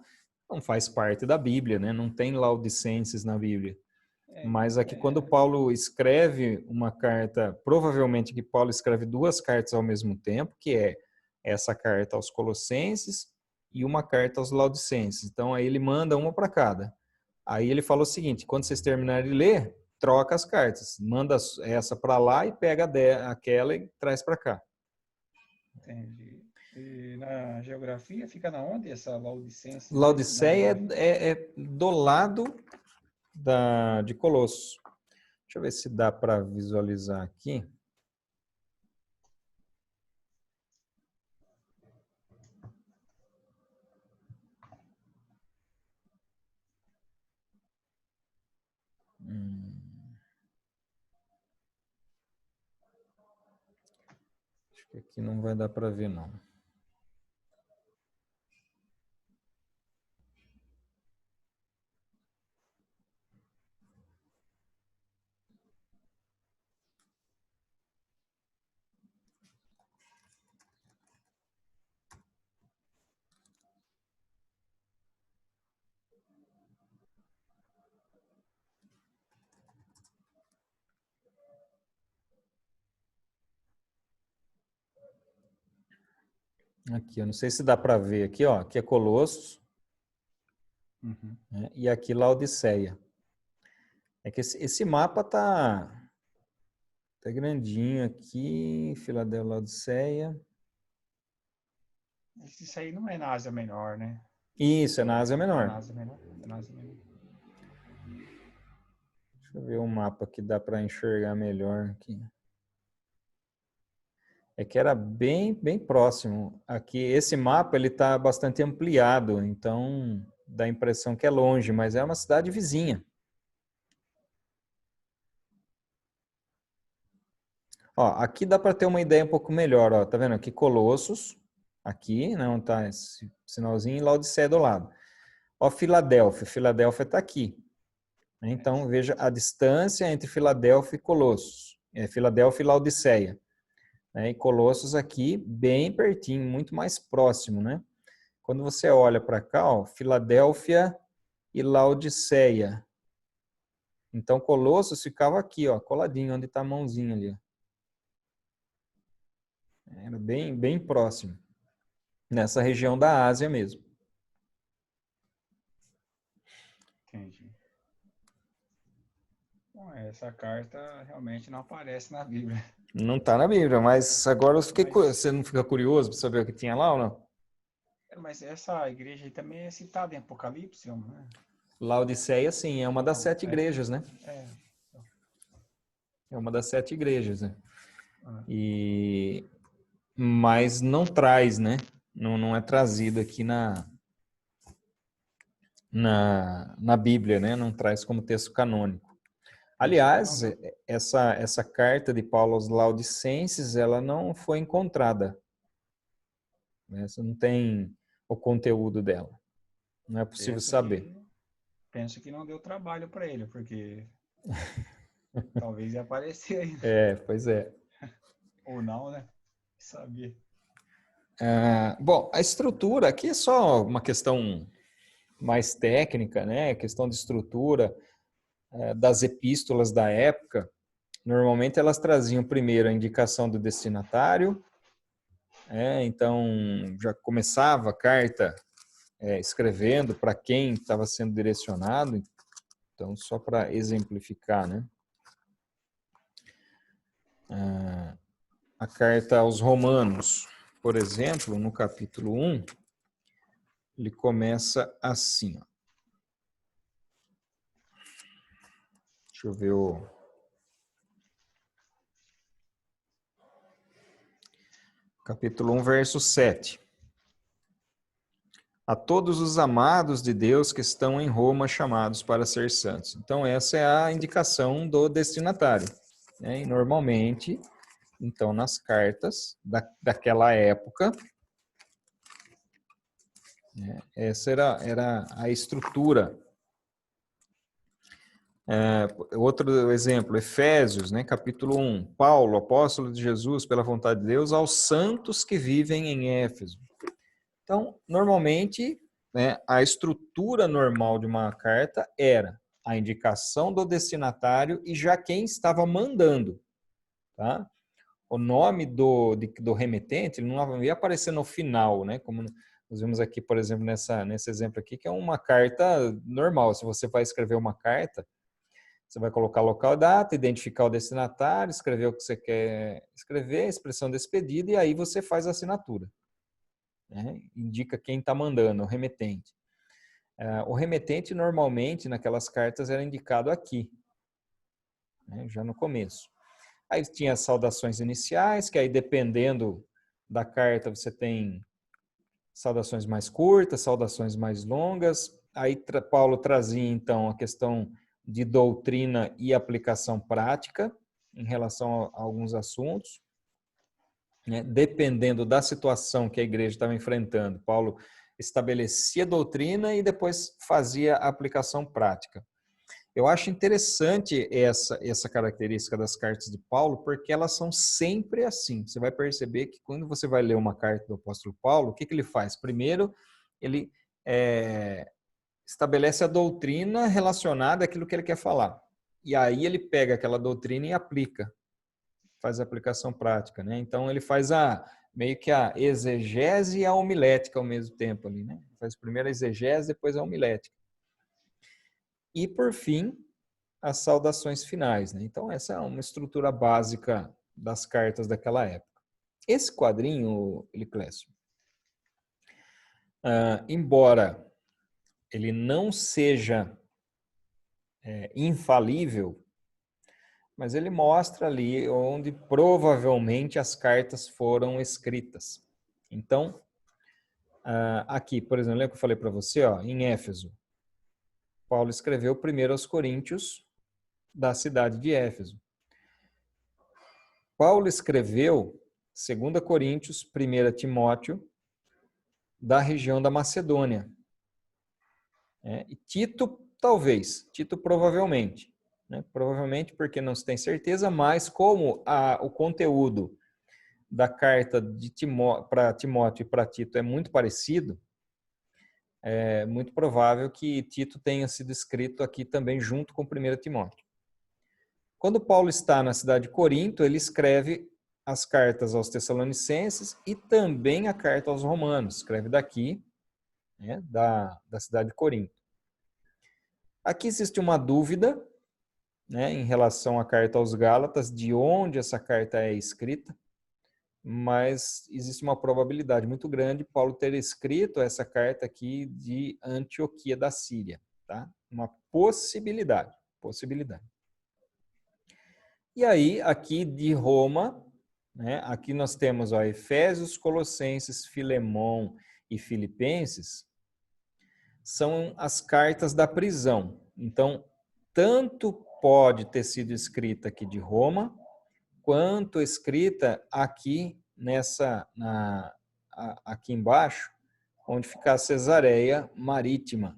não faz parte da Bíblia, né? Não tem Laodicenses na Bíblia. Mas aqui, quando Paulo escreve uma carta, provavelmente que Paulo escreve 2 cartas ao mesmo tempo, que é essa carta aos Colossenses e uma carta aos Laodicenses. Então, aí ele manda uma para cada. Aí ele fala o seguinte: quando vocês terminarem de ler, troca as cartas, manda essa para lá e pega aquela e traz para cá. Entendi. E na geografia fica na onde essa Laodicenses aí? Laodiceia é do lado de Colossos. Deixa eu ver se dá para visualizar aqui. Acho que aqui não vai dar para ver, não. Aqui, eu não sei se dá para ver aqui, ó. Aqui é Colossos, né? E aqui Laodiceia. É que esse mapa tá grandinho aqui, Filadélfia, Laodiceia. Isso aí não é na Ásia Menor, né? Isso, é na Ásia É Menor. na Ásia Menor? É na Ásia Menor. Deixa eu ver um mapa que dá para enxergar melhor aqui. É que era bem próximo. Aqui, esse mapa ele está bastante ampliado, então dá a impressão que é longe, mas é uma cidade vizinha. Ó, aqui dá para ter uma ideia um pouco melhor. Ó, tá vendo aqui Colossos, aqui, né, onde está esse sinalzinho, e Laodiceia do lado. Ó, Filadélfia. Filadélfia está aqui. Então, veja a distância entre Filadélfia e Colossos. Filadélfia e Laodiceia. E Colossos aqui, bem pertinho, muito mais próximo, né? Quando você olha para cá, ó, Filadélfia e Laodiceia. Então, Colossos ficava aqui, ó, coladinho, onde está a mãozinha ali. Ó. Era bem próximo. Nessa região da Ásia mesmo. Entendi. Bom, essa carta realmente não aparece na Bíblia. Não está na Bíblia, mas agora eu fiquei, você não fica curioso para saber o que tinha lá ou não? Mas essa igreja aí também é citada em Apocalipse, né? Laodiceia, sim, é uma das 7 igrejas, né? É uma das 7 igrejas, né? Mas não traz, né? Não é trazido aqui na Bíblia, né? Não traz como texto canônico. Aliás, essa carta de Paulo aos Laodicenses, ela não foi encontrada. Você não tem o conteúdo dela. Não é possível saber. Penso que não deu trabalho para ele, porque talvez ia aparecer aí. Pois é. Ou não, né? Sabia. Bom, a estrutura aqui é só uma questão mais técnica, né? Questão de estrutura das epístolas da época. Normalmente elas traziam primeiro a indicação do destinatário, então já começava a carta escrevendo para quem estava sendo direcionado. Então, só para exemplificar, né? A carta aos Romanos, por exemplo, no capítulo 1, ele começa assim. Ó. Deixa eu ver o... Capítulo 1, verso 7. A todos os amados de Deus que estão em Roma, chamados para ser santos. Então, essa é a indicação do destinatário. Né? E, normalmente, então, nas cartas daquela época, né, essa era a estrutura. Outro exemplo, Efésios, né, capítulo 1. Paulo, apóstolo de Jesus, pela vontade de Deus, aos santos que vivem em Éfeso. Então, normalmente, né, a estrutura normal de uma carta era a indicação do destinatário e já quem estava mandando. Tá? O nome do remetente ele não ia aparecer no final, né? Como nós vemos aqui, por exemplo, nesse exemplo aqui, que é uma carta normal. Se você vai escrever uma carta, você vai colocar local e data, identificar o destinatário, escrever o que você quer escrever, a expressão desse pedido, e aí você faz a assinatura. Né? Indica quem está mandando, o remetente. O remetente, normalmente, naquelas cartas, era indicado aqui, né? Já no começo. Aí tinha as saudações iniciais, que aí, dependendo da carta, você tem saudações mais curtas, saudações mais longas. Aí Paulo trazia, então, a questão de doutrina e aplicação prática em relação a alguns assuntos, né? Dependendo da situação que a igreja estava enfrentando, Paulo estabelecia doutrina e depois fazia a aplicação prática. Eu acho interessante essa característica das cartas de Paulo, porque elas são sempre assim. Você vai perceber que quando você vai ler uma carta do apóstolo Paulo, o que ele faz? Primeiro, ele estabelece a doutrina relacionada àquilo que ele quer falar. E aí ele pega aquela doutrina e aplica, faz a aplicação prática, né? Então ele faz meio que a exegese e a homilética ao mesmo tempo ali, né? Faz primeiro a exegese, depois a homilética. E por fim, as saudações finais, né? Então essa é uma estrutura básica das cartas daquela época. Esse quadrinho, Eliclésio, embora ele não seja infalível, mas ele mostra ali onde provavelmente as cartas foram escritas. Então, aqui, por exemplo, lembra que eu falei para você, ó, em Éfeso, Paulo escreveu primeiro aos Coríntios da cidade de Éfeso. Paulo escreveu 2 Coríntios, 1 Timóteo, da região da Macedônia. E Tito, talvez, Tito provavelmente. Provavelmente porque não se tem certeza, mas como o conteúdo da carta para Timóteo e para Tito é muito parecido, é muito provável que Tito tenha sido escrito aqui também junto com 1 Timóteo. Quando Paulo está na cidade de Corinto, ele escreve as cartas aos Tessalonicenses e também a carta aos Romanos. Escreve daqui, da cidade de Corinto. Aqui existe uma dúvida, em relação à carta aos Gálatas, de onde essa carta é escrita, mas existe uma probabilidade muito grande de Paulo ter escrito essa carta aqui de Antioquia da Síria. Tá? Uma possibilidade. E aí, aqui de Roma, aqui nós temos Efésios, Colossenses, Filemão e Filipenses, são as cartas da prisão. Então, tanto pode ter sido escrita aqui de Roma, quanto escrita aqui aqui embaixo, onde fica a Cesareia Marítima,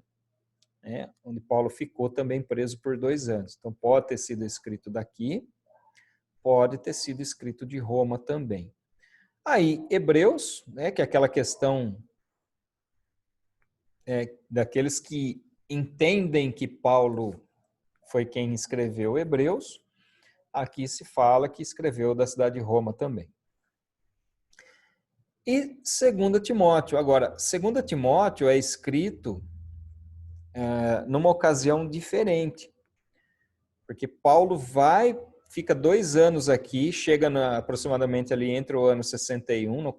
onde Paulo ficou também preso por 2 anos. Então, pode ter sido escrito daqui, pode ter sido escrito de Roma também. Aí, Hebreus, que é aquela questão daqueles que entendem que Paulo foi quem escreveu Hebreus, aqui se fala que escreveu da cidade de Roma também. E 2 Timóteo. Agora, 2 Timóteo é escrito numa ocasião diferente, porque Paulo fica 2 anos aqui, chega aproximadamente ali entre o ano 61,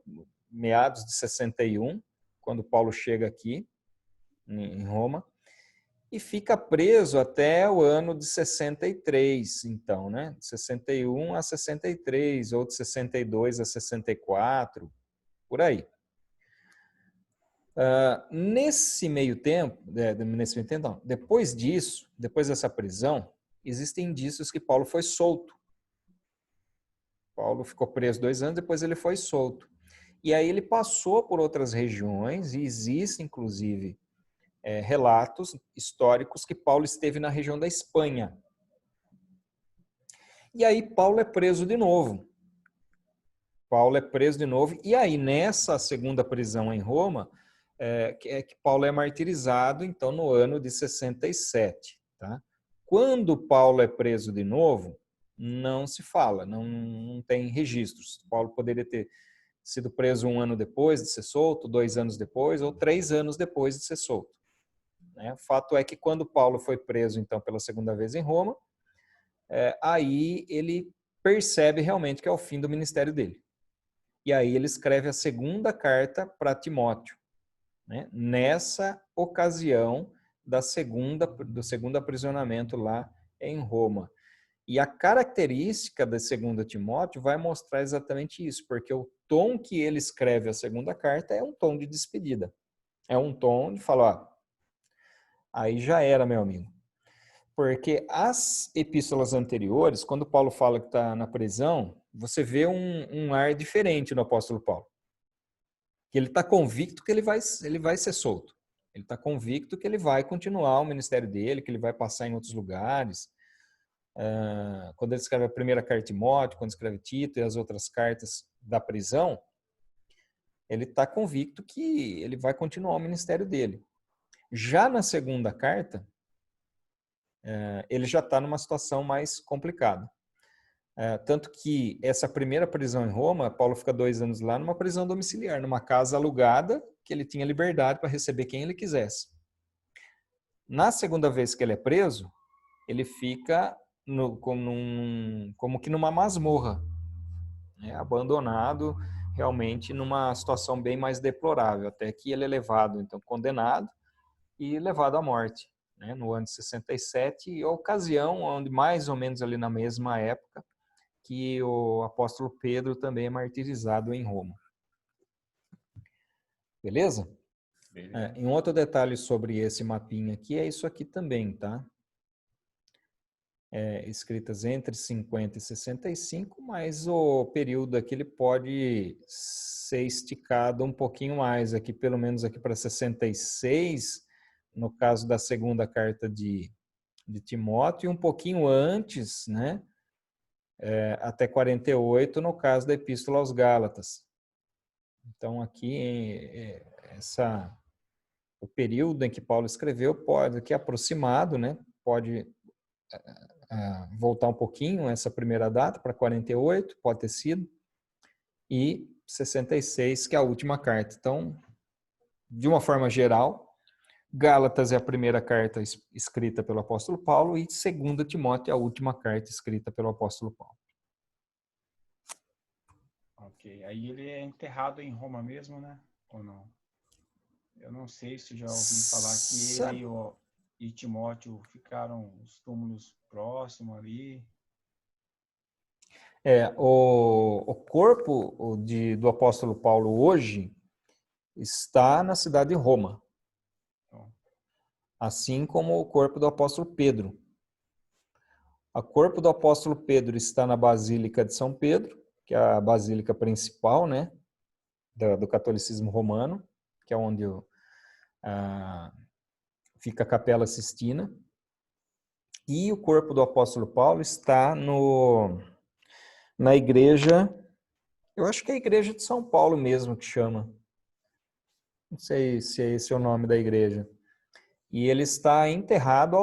meados de 61, quando Paulo chega aqui em Roma, e fica preso até o ano de 63, então, de 61 a 63, ou de 62 a 64, por aí. Nesse meio tempo, não, depois disso, depois dessa prisão, existem indícios que Paulo foi solto. Paulo ficou preso 2 anos, depois ele foi solto. E aí ele passou por outras regiões, e existe, inclusive, relatos históricos que Paulo esteve na região da Espanha. E aí Paulo é preso de novo. E aí nessa segunda prisão em Roma, que Paulo é martirizado, então, no ano de 67. Tá? Quando Paulo é preso de novo, não se fala, não tem registros. Paulo poderia ter sido preso 1 ano depois de ser solto, 2 anos depois, ou 3 anos depois de ser solto. O fato é que quando Paulo foi preso, então, pela segunda vez em Roma, aí ele percebe realmente que é o fim do ministério dele. E aí ele escreve a segunda carta para Timóteo, nessa ocasião do segundo aprisionamento lá em Roma. E a característica da 2 Timóteo vai mostrar exatamente isso, porque o tom que ele escreve a segunda carta é um tom de despedida. É um tom de falar, aí já era, meu amigo. Porque as epístolas anteriores, quando Paulo fala que está na prisão, você vê um ar diferente no apóstolo Paulo. Que ele está convicto que ele vai ser solto. Ele está convicto que ele vai continuar o ministério dele, que ele vai passar em outros lugares. Quando ele escreve a primeira carta de Timóteo, quando escreve Tito e as outras cartas da prisão, ele está convicto que ele vai continuar o ministério dele. Já na segunda carta, ele já está numa situação mais complicada. Tanto que essa primeira prisão em Roma, Paulo fica 2 anos lá numa prisão domiciliar, numa casa alugada, que ele tinha liberdade para receber quem ele quisesse. Na segunda vez que ele é preso, ele fica como que numa masmorra, abandonado, realmente numa situação bem mais deplorável, até que ele é levado, então, condenado e levado à morte. né, no ano de 67, e a ocasião onde mais ou menos ali na mesma época que o apóstolo Pedro também é martirizado em Roma. Beleza? Beleza. E um outro detalhe sobre esse mapinha aqui é isso aqui também, tá? Escritas entre 50 e 65, mas o período aqui ele pode ser esticado um pouquinho mais, aqui pelo menos aqui para 66, no caso da segunda carta de Timóteo, e um pouquinho antes, né? Até 48, no caso da Epístola aos Gálatas. Então aqui o período em que Paulo escreveu pode, aqui aproximado, né? Pode voltar um pouquinho essa primeira data para 48, pode ter sido, e 66, que é a última carta. Então, de uma forma geral, Gálatas é a primeira carta escrita pelo apóstolo Paulo e 2 Timóteo é a última carta escrita pelo apóstolo Paulo. Ok. Aí ele é enterrado em Roma mesmo, né? Ou não? Eu não sei se já ouvi falar que ele e Timóteo ficaram os túmulos próximos ali. O corpo do apóstolo Paulo hoje está na cidade de Roma, assim como o corpo do apóstolo Pedro. O corpo do apóstolo Pedro está na Basílica de São Pedro, que é a basílica principal, né, do catolicismo romano, que é onde fica a Capela Sistina. E o corpo do apóstolo Paulo está na igreja, eu acho que é a igreja de São Paulo mesmo que chama. Não sei se é esse o nome da igreja. E ele está enterrado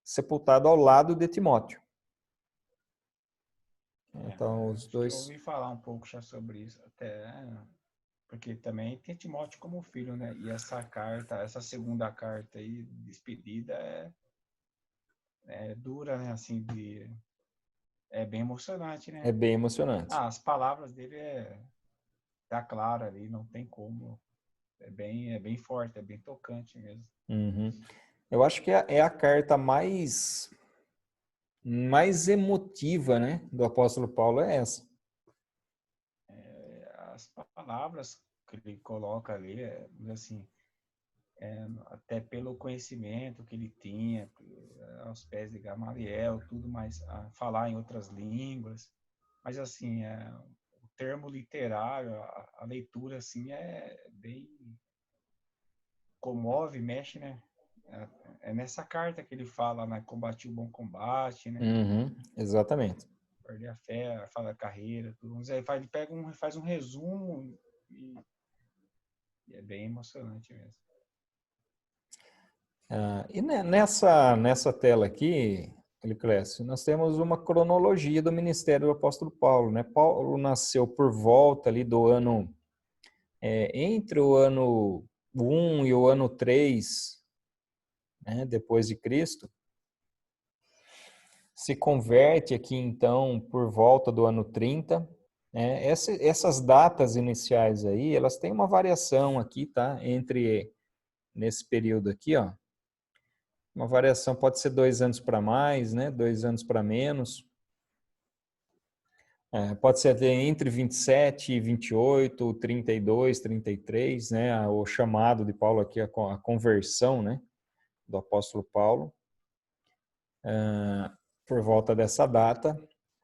sepultado ao lado de Timóteo. Então, os Acho que eu dois... ouvi falar um pouco já sobre isso, até, porque também tem Timóteo como filho, né? E essa carta, essa segunda carta aí, despedida, é dura, né? Assim, é bem emocionante, né? É bem emocionante. As palavras dele tá clara ali, não tem como. É bem forte, é bem tocante mesmo. Uhum. Eu acho que é a carta mais emotiva, né, do apóstolo Paulo é essa. As palavras que ele coloca ali, assim, até pelo conhecimento que ele tinha, aos pés de Gamaliel, tudo mais, a falar em outras línguas, mas assim, o termo literário, a leitura assim é bem comove, mexe, né? É nessa carta que ele fala, né? Combati o bom combate, né? Uhum, exatamente. Perder a fé, fala a carreira, tudo. Mas aí ele pega faz um resumo e é bem emocionante mesmo. E nessa tela aqui, Clécio, nós temos uma cronologia do ministério do apóstolo Paulo, né? Paulo nasceu por volta ali do ano, entre o ano 1 e o ano 3, né, depois de Cristo. Se converte aqui, então, por volta do ano 30. Essas datas iniciais aí, elas têm uma variação aqui, tá? Nesse período aqui, ó. Uma variação pode ser 2 anos para mais, né? 2 anos para menos. Pode ser entre 27 e 28, 32, 33, né? O chamado de Paulo aqui, a conversão, né? Do apóstolo Paulo. Por volta dessa data.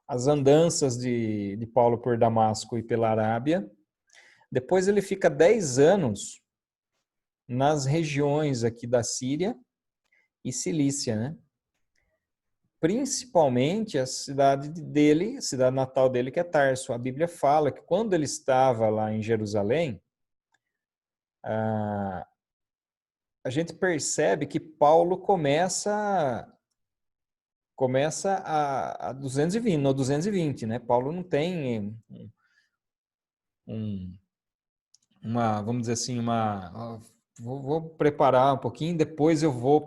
As andanças de Paulo por Damasco e pela Arábia. Depois ele fica 10 anos nas regiões aqui da Síria e Cilícia, né? Principalmente a cidade dele, a cidade natal dele, que é Tarso. A Bíblia fala que quando ele estava lá em Jerusalém, a gente percebe que Paulo começa a 220, no 220, né? Paulo não tem vamos dizer assim, vou preparar um pouquinho, depois eu vou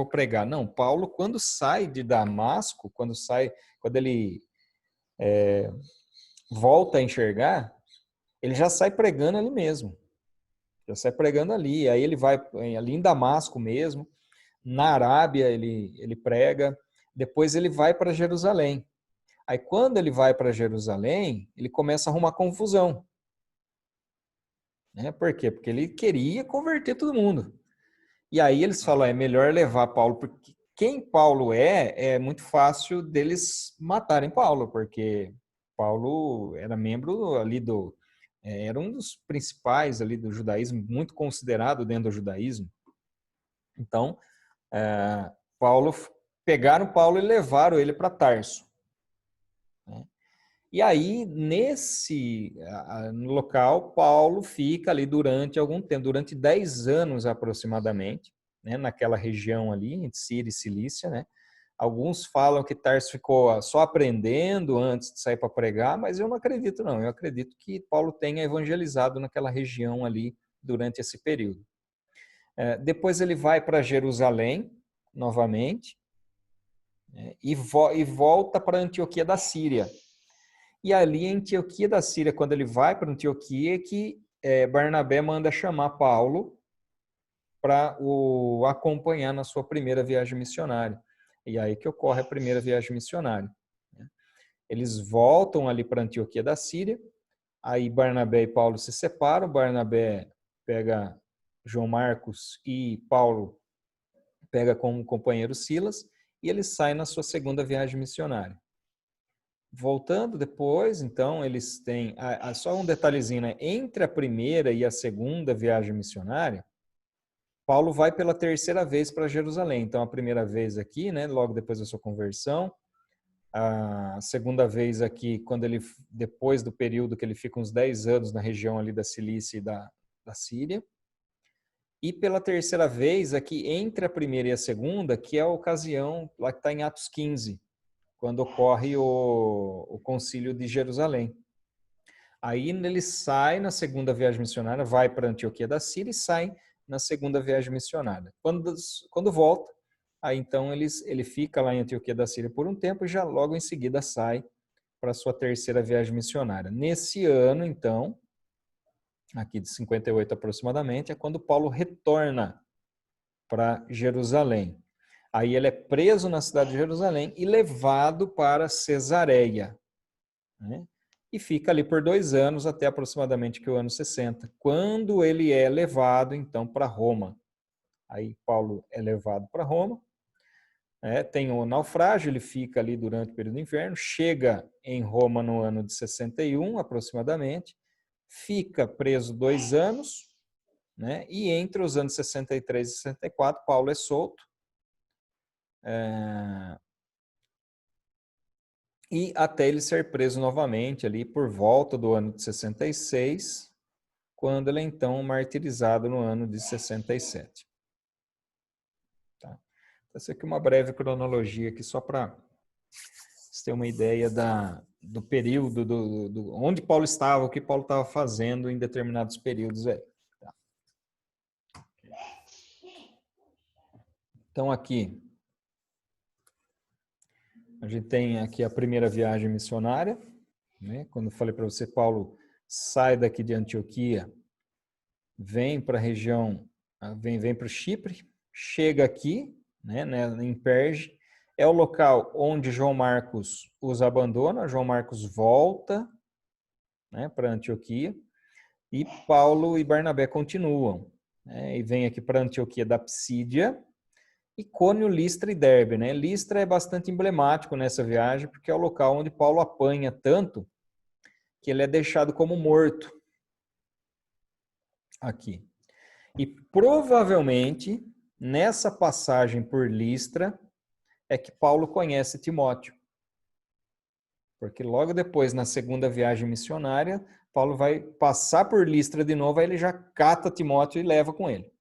pregar. Não, Paulo, quando sai de Damasco, quando ele volta a enxergar, ele já sai pregando ali mesmo. Já sai pregando ali. Aí ele vai ali em Damasco mesmo. Na Arábia ele prega, depois ele vai para Jerusalém. Aí quando ele vai para Jerusalém, ele começa a arrumar confusão. Né? Por quê? Porque ele queria converter todo mundo. E aí eles falam, é melhor levar Paulo, porque quem Paulo é muito fácil deles matarem Paulo, porque Paulo era membro ali era um dos principais ali do judaísmo, muito considerado dentro do judaísmo. Então, Paulo, pegaram Paulo e levaram ele para Tarso. Né? E aí, no local, Paulo fica ali durante algum tempo, durante 10 anos aproximadamente, né, naquela região ali, entre Síria e Cilícia, né? Alguns falam que Tarso ficou só aprendendo antes de sair para pregar, mas eu não acredito não. Eu acredito que Paulo tenha evangelizado naquela região ali durante esse período. Depois ele vai para Jerusalém, novamente, né, e volta para Antioquia da Síria. E ali em Antioquia da Síria, quando ele vai para Antioquia, que Barnabé manda chamar Paulo para o acompanhar na sua primeira viagem missionária. E aí que ocorre a primeira viagem missionária. Eles voltam ali para Antioquia da Síria, aí Barnabé e Paulo se separam, Barnabé pega João Marcos e Paulo pega como companheiro Silas, e eles saem na sua segunda viagem missionária. Voltando depois, então, eles têm... só um detalhezinho, né? Entre a primeira e a segunda viagem missionária, Paulo vai pela terceira vez para Jerusalém. Então, a primeira vez aqui, né? Logo depois da sua conversão. A segunda vez aqui, depois do período que ele fica uns 10 anos na região ali da Cilícia e da Síria. E pela terceira vez aqui, entre a primeira e a segunda, que é a ocasião lá que está em Atos 15, quando ocorre o concílio de Jerusalém. Aí ele sai na segunda viagem missionária, vai para Antioquia da Síria e sai na segunda viagem missionária. Quando volta, aí então ele fica lá em Antioquia da Síria por um tempo e já logo em seguida sai para a sua terceira viagem missionária. Nesse ano, então, aqui de 58 aproximadamente, é quando Paulo retorna para Jerusalém. Aí ele é preso na cidade de Jerusalém e levado para Cesareia, né? E fica ali por 2 anos, até aproximadamente que o ano 60, quando ele é levado, então, para Roma. Aí Paulo é levado para Roma, tem o naufrágio, ele fica ali durante o período do inverno, chega em Roma no ano de 61, aproximadamente, fica preso 2 anos, né? E entre os anos 63 e 64, Paulo é solto, e até ele ser preso novamente ali por volta do ano de 66, quando ele é então martirizado no ano de 67. Tá? Essa aqui é uma breve cronologia aqui só para você ter uma ideia do período, onde Paulo estava, o que Paulo estava fazendo em determinados períodos aí. Tá? Então aqui a gente tem aqui a primeira viagem missionária, né? Quando eu falei para você, Paulo sai daqui de Antioquia, vem para a região, vem para o Chipre, chega aqui, né, em Perge, é o local onde João Marcos os abandona, João Marcos volta, né, para Antioquia, e Paulo e Barnabé continuam, né, e vem aqui para Antioquia da Psídia, Icônio, Listra e Derbe, né? Listra é bastante emblemático nessa viagem, porque é o local onde Paulo apanha tanto que ele é deixado como morto aqui. E provavelmente, nessa passagem por Listra, é que Paulo conhece Timóteo. Porque logo depois, na segunda viagem missionária, Paulo vai passar por Listra de novo, aí ele já cata Timóteo e leva com ele.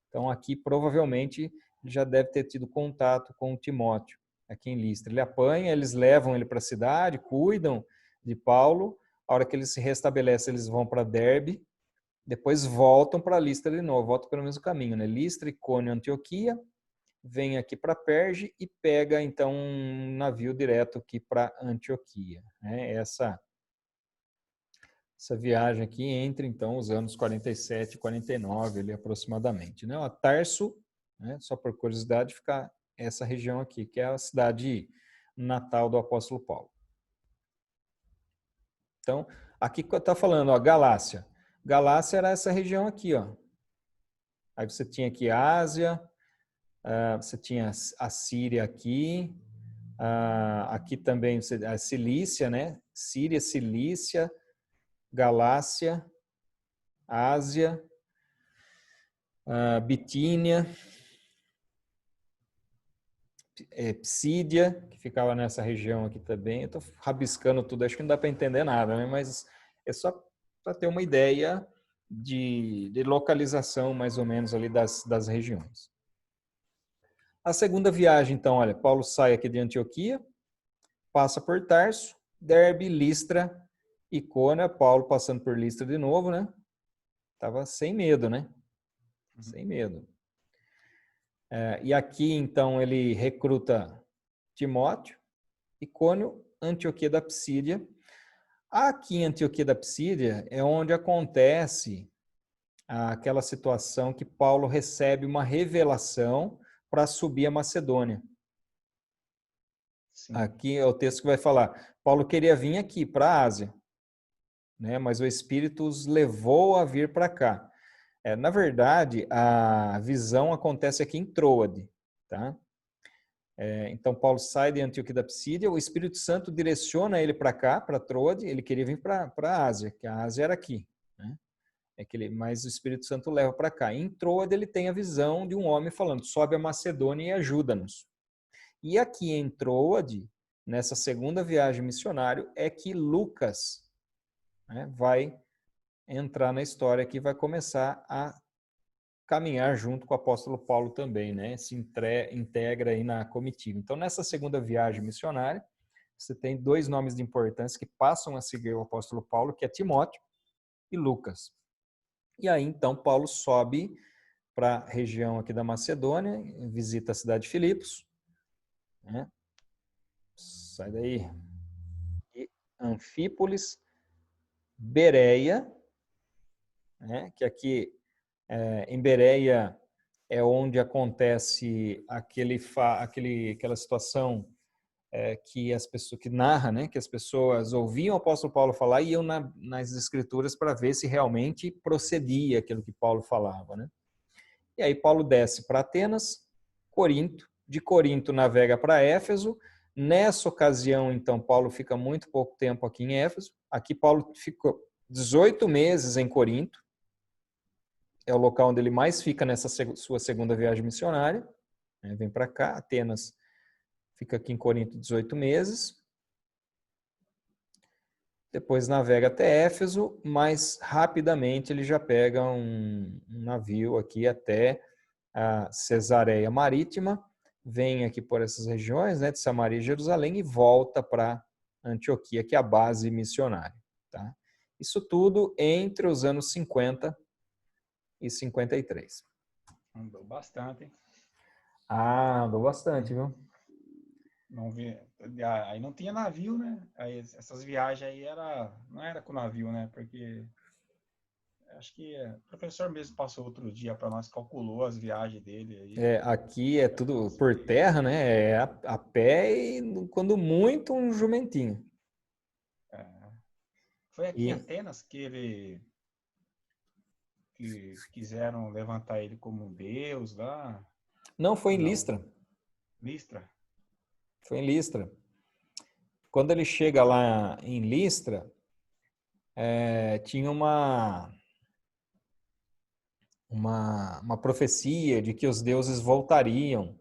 Então aqui, provavelmente, ele já deve ter tido contato com Timóteo, aqui em Listra. Ele apanha, eles levam ele para a cidade, cuidam de Paulo. A hora que ele se restabelece, eles vão para Derbe, depois voltam para Listra de novo, voltam pelo mesmo caminho, né? Listra, Icônio, Antioquia, vem aqui para Perge e pega então um navio direto aqui para Antioquia. Né? Essa viagem aqui entre então os anos 47 e 49 ali, aproximadamente. Né? O Tarso né? Só por curiosidade, fica essa região aqui, que é a cidade natal do apóstolo Paulo. Então, aqui está falando, ó, Galácia. Galácia era essa região aqui, ó. Aí você tinha aqui a Ásia, você tinha a Síria aqui, aqui também a Cilícia, né? Síria, Cilícia, Galácia, Ásia, Bitínia, Psídia, que ficava nessa região aqui também. Eu estou rabiscando tudo, acho que não dá para entender nada, né? Mas é só para ter uma ideia de localização, mais ou menos, ali das regiões. A segunda viagem, então, olha, Paulo sai aqui de Antioquia, passa por Tarso, Derbe, Listra, Icônia, Paulo passando por Listra de novo, né? Tava sem medo, né? Sem medo. E aqui, então, ele recruta Timóteo, Icônio, Antioquia da Psídia. Aqui em Antioquia da Psídia é onde acontece aquela situação que Paulo recebe uma revelação para subir a Macedônia. Sim. Aqui é o texto que vai falar, Paulo queria vir aqui para a Ásia, né? Mas o Espírito os levou a vir para cá. Na verdade, a visão acontece aqui em Troade, tá? Então, Paulo sai de Antioquia da Psídia, o Espírito Santo direciona ele para cá, para Troade, ele queria vir para a Ásia, que a Ásia era aqui, né? Mas o Espírito Santo leva para cá. Em Troade, ele tem a visão de um homem falando, sobe a Macedônia e ajuda-nos. E aqui em Troade, nessa segunda viagem missionária, é que Lucas, né, vai entrar na história aqui, vai começar a caminhar junto com o apóstolo Paulo também, né? Se integra aí na comitiva. Então, nessa segunda viagem missionária, você tem dois nomes de importância que passam a seguir o apóstolo Paulo, que é Timóteo e Lucas. E aí, então, Paulo sobe para a região aqui da Macedônia, visita a cidade de Filipos, né? Sai daí. E Anfípolis, Bereia, né? Que aqui em Bereia é onde acontece aquela situação que as pessoas que narra, né? Que as pessoas ouviam o apóstolo Paulo falar e iam nas escrituras para ver se realmente procedia aquilo que Paulo falava, né? E aí Paulo desce para Atenas, Corinto, de Corinto navega para Éfeso. Nessa ocasião, então, Paulo fica muito pouco tempo aqui em Éfeso. Aqui Paulo ficou 18 meses em Corinto. É o local onde ele mais fica nessa sua segunda viagem missionária. Vem para cá, Atenas fica aqui em Corinto 18 meses. Depois navega até Éfeso, mas rapidamente ele já pega um navio aqui até a Cesareia Marítima, vem aqui por essas regiões, né, de Samaria e Jerusalém, e volta para Antioquia, que é a base missionária. Tá? Isso tudo entre os anos 50 e 53. Andou bastante, hein? Andou bastante, viu? Não vi, aí não tinha navio, né? Aí essas viagens aí não era com navio, né? Porque acho que o professor mesmo passou outro dia para nós, calculou as viagens dele. Aí, aqui é tudo por terra, né? É a pé e, quando muito, um jumentinho. Foi aqui em Atenas que quiseram levantar ele como um deus lá? Não, foi em Listra. Listra? Foi em Listra. Quando ele chega lá em Listra, tinha uma profecia de que os deuses voltariam.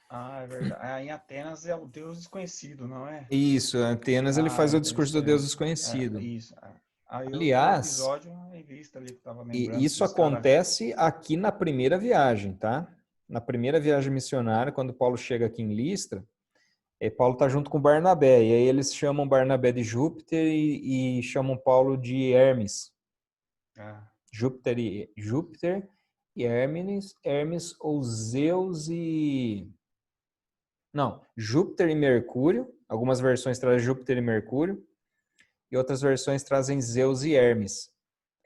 É verdade. Em Atenas é o deus desconhecido, não é? Isso, Atenas ele faz o discurso do deus desconhecido. Isso. Aí aliás, o episódio em Listra ali que estava lembrando. Isso acontece aqui na primeira viagem, tá? Na primeira viagem missionária, quando Paulo chega aqui em Listra, Paulo está junto com Barnabé, e aí eles chamam Barnabé de Júpiter e chamam Paulo de Hermes. Júpiter e Hermes ou Zeus e... Não, Júpiter e Mercúrio. Algumas versões trazem Júpiter e Mercúrio. E outras versões trazem Zeus e Hermes.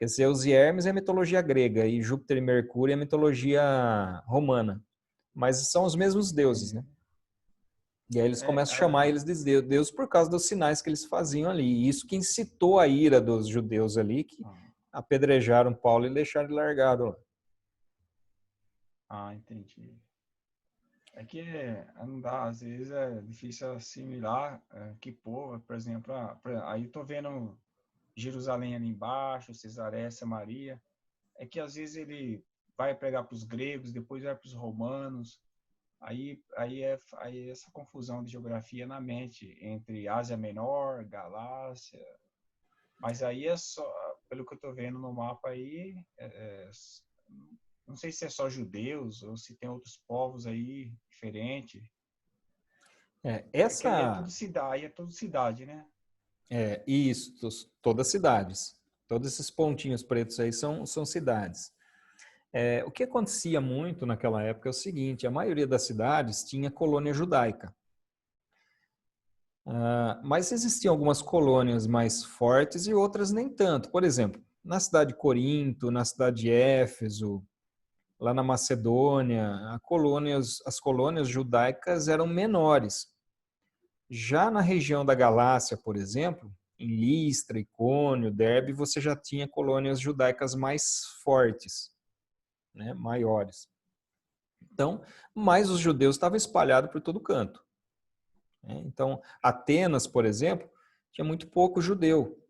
Porque Zeus e Hermes é mitologia grega e Júpiter e Mercúrio é mitologia romana. Mas são os mesmos deuses, né? E aí eles começam a chamar eles de Deus por causa dos sinais que eles faziam ali. E isso que incitou a ira dos judeus ali, que apedrejaram Paulo e deixaram ele largado lá. Entendi. É que não dá, às vezes é difícil assimilar que povo, por exemplo, aí eu tô vendo Jerusalém ali embaixo, Cesareia, Samaria, é que às vezes ele vai pregar para os gregos, depois vai para os romanos, aí é essa confusão de geografia na mente entre Ásia Menor, Galácia, mas aí é só, pelo que eu tô vendo no mapa aí, não sei se é só judeus ou se tem outros povos aí diferentes. É que aí é tudo cidade, né? Isso, todas cidades. Todos esses pontinhos pretos aí são cidades. O que acontecia muito naquela época é o seguinte, a maioria das cidades tinha colônia judaica. Mas existiam algumas colônias mais fortes e outras nem tanto. Por exemplo, na cidade de Corinto, na cidade de Éfeso, lá na Macedônia, as colônias judaicas eram menores. Já na região da Galácia, por exemplo, em Listra, Icônio, Derbe, você já tinha colônias judaicas mais fortes, né, maiores. Então, mas os judeus estavam espalhados por todo canto. Então, Atenas, por exemplo, tinha muito pouco judeu.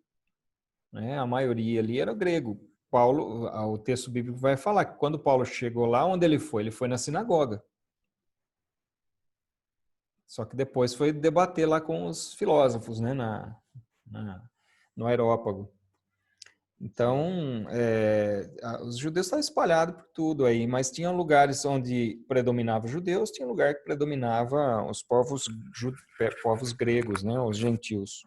A maioria ali era grego. Paulo, o texto bíblico vai falar que quando Paulo chegou lá, onde ele foi? Ele foi na sinagoga. Só que depois foi debater lá com os filósofos, né, no Areópago. Então, os judeus estavam espalhados por tudo aí, mas tinha lugares onde predominavam os judeus, tinha lugar que predominava os povos gregos, né, os gentios.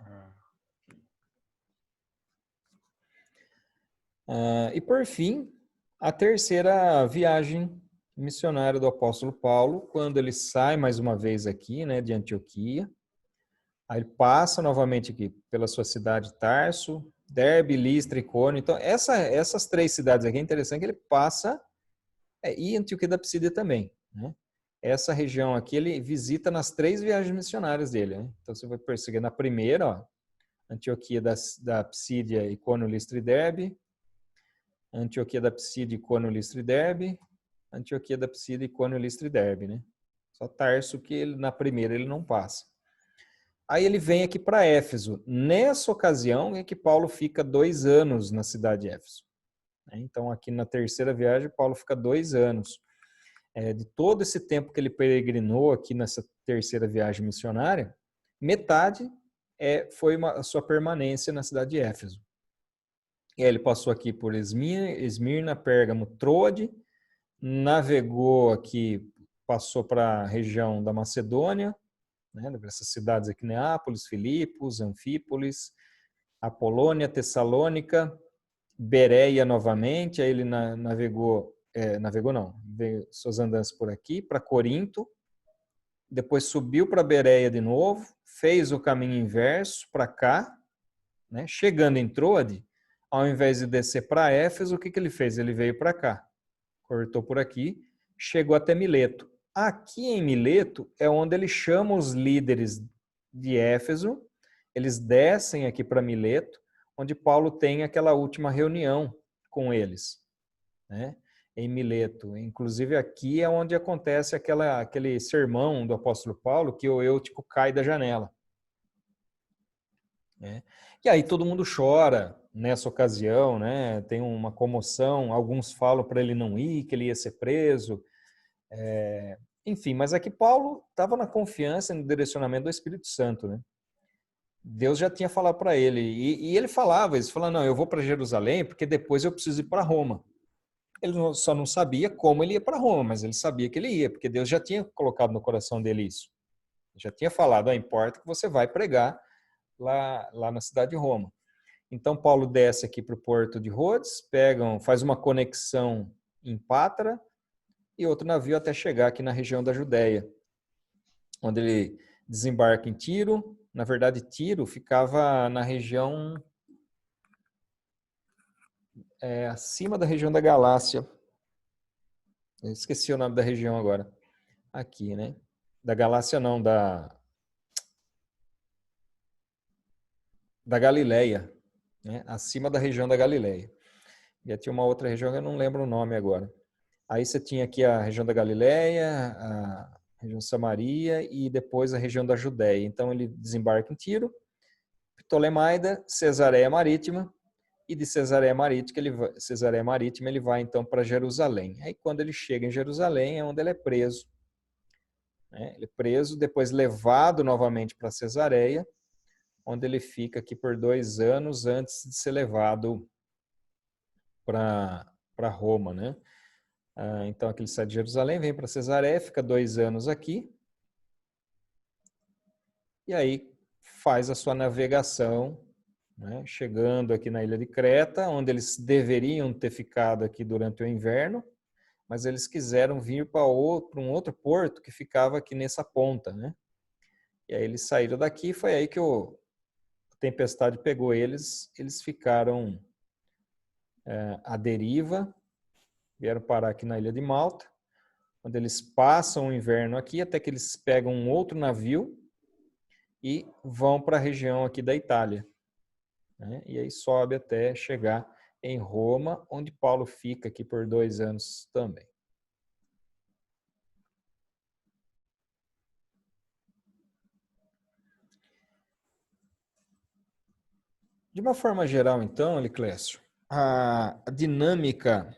E por fim, a terceira viagem missionária do apóstolo Paulo, quando ele sai mais uma vez aqui, né, de Antioquia. Aí ele passa novamente aqui pela sua cidade Tarso, Derbe, Listra, Icônio. Então, essas três cidades aqui é interessante que ele passa, e Antioquia da Psídia também, né? Essa região aqui ele visita nas três viagens missionárias dele, né? Então, você vai perseguir na primeira, ó, Antioquia da Psídia, Icônio, Listra e Derbe. Antioquia da Psídia, Icônio, Listra e Derbe. Antioquia da Psídia, Icônio, Listra e Derbe, né? Só Tarso que na primeira ele não passa. Aí ele vem aqui para Éfeso. Nessa ocasião é que Paulo fica 2 anos na cidade de Éfeso. Então, aqui na terceira viagem, Paulo fica 2 anos. De todo esse tempo que ele peregrinou aqui nessa terceira viagem missionária, metade foi a sua permanência na cidade de Éfeso. E aí ele passou aqui por Esmirna, Pérgamo, Troade, navegou aqui, passou para a região da Macedônia, né, essas cidades aqui, Neápolis, Filipos, Anfípolis, Apolônia, Tessalônica, Bereia novamente, aí ele navegou não, veio suas andanças por aqui, para Corinto, depois subiu para Bereia de novo, fez o caminho inverso para cá, né, chegando em Troade, ao invés de descer para Éfeso, o que ele fez? Ele veio para cá, cortou por aqui, chegou até Mileto. Aqui em Mileto é onde ele chama os líderes de Éfeso, eles descem aqui para Mileto, onde Paulo tem aquela última reunião com eles, né? Em Mileto. Inclusive aqui é onde acontece aquele sermão do apóstolo Paulo, que o Eutico cai da janela. Né? E aí todo mundo chora nessa ocasião, né? Tem uma comoção, alguns falam para ele não ir, que ele ia ser preso. Enfim, mas aqui Paulo estava na confiança no direcionamento do Espírito Santo, né? Deus já tinha falado para ele, e ele falava, não, eu vou para Jerusalém porque depois eu preciso ir para Roma. Ele só não sabia como ele ia para Roma, mas ele sabia que ele ia, porque Deus já tinha colocado no coração dele isso. Já tinha falado, importa que você vai pregar lá na cidade de Roma. Então Paulo desce aqui para o porto de Rhodes, faz uma conexão em Pátara e outro navio até chegar aqui na região da Judéia, onde ele desembarca em Tiro. Na verdade, Tiro ficava na região acima da região da Galácia. Eu esqueci o nome da região agora. Aqui, né? Da Galácia não, da Galileia, né? Acima da região da Galileia. E tinha uma outra região que eu não lembro o nome agora. Aí você tinha aqui a região da Galileia, a região de Samaria e depois a região da Judéia. Então ele desembarca em Tiro, Ptolemaida, Cesareia Marítima, e de Cesareia Marítima ele vai então para Jerusalém. Aí quando ele chega em Jerusalém é onde ele é preso. Ele é preso, depois levado novamente para Cesareia, onde ele fica aqui por 2 anos antes de ser levado para Roma, né? Então aqui ele sai de Jerusalém, vem para Cesareia, fica 2 anos aqui, e aí faz a sua navegação, né? Chegando aqui na ilha de Creta, onde eles deveriam ter ficado aqui durante o inverno, mas eles quiseram vir para um outro porto que ficava aqui nessa ponta, né? E aí eles saíram daqui, foi aí que a tempestade pegou eles ficaram à deriva, vieram parar aqui na ilha de Malta, onde eles passam o inverno aqui, até que eles pegam um outro navio e vão para a região aqui da Itália, né? E aí sobe até chegar em Roma, onde Paulo fica aqui por 2 anos também. De uma forma geral, então, Eliclésio, a dinâmica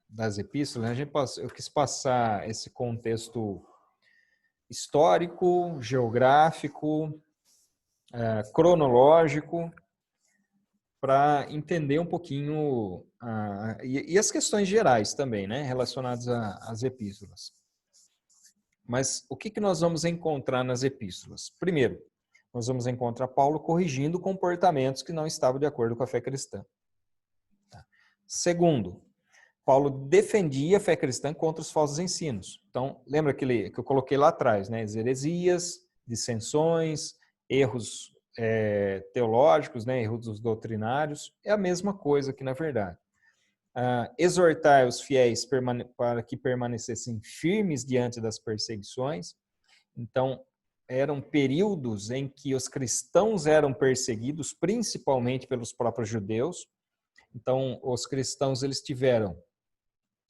das epístolas, eu quis passar esse contexto histórico, geográfico, cronológico, para entender um pouquinho e as questões gerais também, né, relacionadas às epístolas. Mas o que nós vamos encontrar nas epístolas? Primeiro, nós vamos encontrar Paulo corrigindo comportamentos que não estavam de acordo com a fé cristã. Segundo, Paulo defendia a fé cristã contra os falsos ensinos. Então, lembra que eu coloquei lá atrás, né? As heresias, dissensões, erros teológicos, né? Erros doutrinários. É a mesma coisa aqui, na verdade. Exortar os fiéis para que permanecessem firmes diante das perseguições. Então, eram períodos em que os cristãos eram perseguidos, principalmente pelos próprios judeus. Então, os cristãos eles tiveram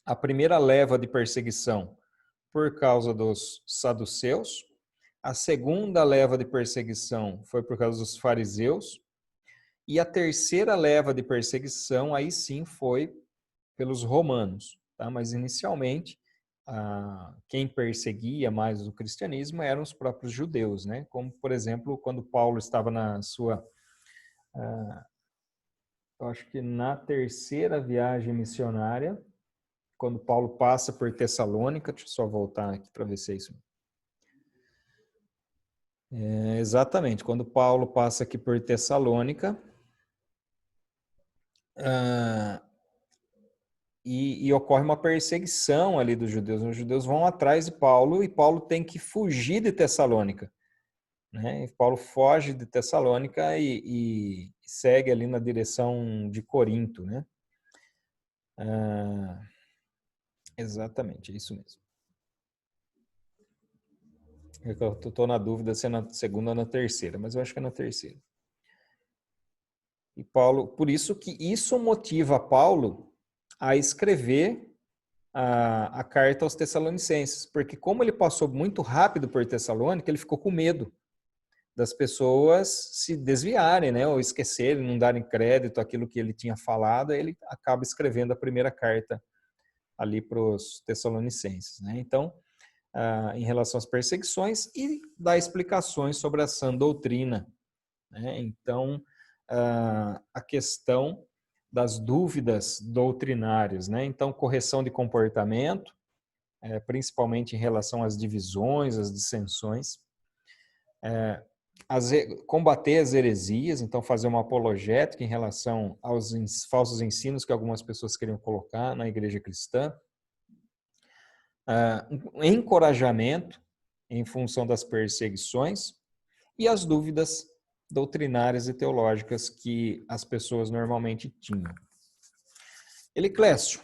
a primeira leva de perseguição por causa dos saduceus, a segunda leva de perseguição foi por causa dos fariseus, e a terceira leva de perseguição aí sim foi pelos romanos, tá? Mas inicialmente quem perseguia mais o cristianismo eram os próprios judeus, né? Como, por exemplo, quando Paulo estava na sua, eu acho que na terceira viagem missionária, quando Paulo passa por Tessalônica, deixa eu só voltar aqui para ver se é isso. Exatamente, quando Paulo passa aqui por Tessalônica, e ocorre uma perseguição ali dos judeus. Os judeus vão atrás de Paulo e Paulo tem que fugir de Tessalônica, né? E Paulo foge de Tessalônica e segue ali na direção de Corinto, né? Exatamente, é isso mesmo. Eu estou na dúvida se é na segunda ou na terceira, mas eu acho que é na terceira. E Paulo, por isso que isso motiva Paulo a escrever a carta aos Tessalonicenses, porque como ele passou muito rápido por Tessalônica, ele ficou com medo das pessoas se desviarem, né, ou esquecerem, não darem crédito àquilo que ele tinha falado, ele acaba escrevendo a primeira carta ali para os Tessalonicenses, né? Então, em relação às perseguições e dá explicações sobre a sã doutrina, né? Então, a questão das dúvidas doutrinárias, né? Então, correção de comportamento, principalmente em relação às divisões, às dissensões, combater as heresias, então fazer uma apologética em relação aos falsos ensinos que algumas pessoas queriam colocar na igreja cristã, um encorajamento em função das perseguições e as dúvidas doutrinárias e teológicas que as pessoas normalmente tinham. Eliclésio,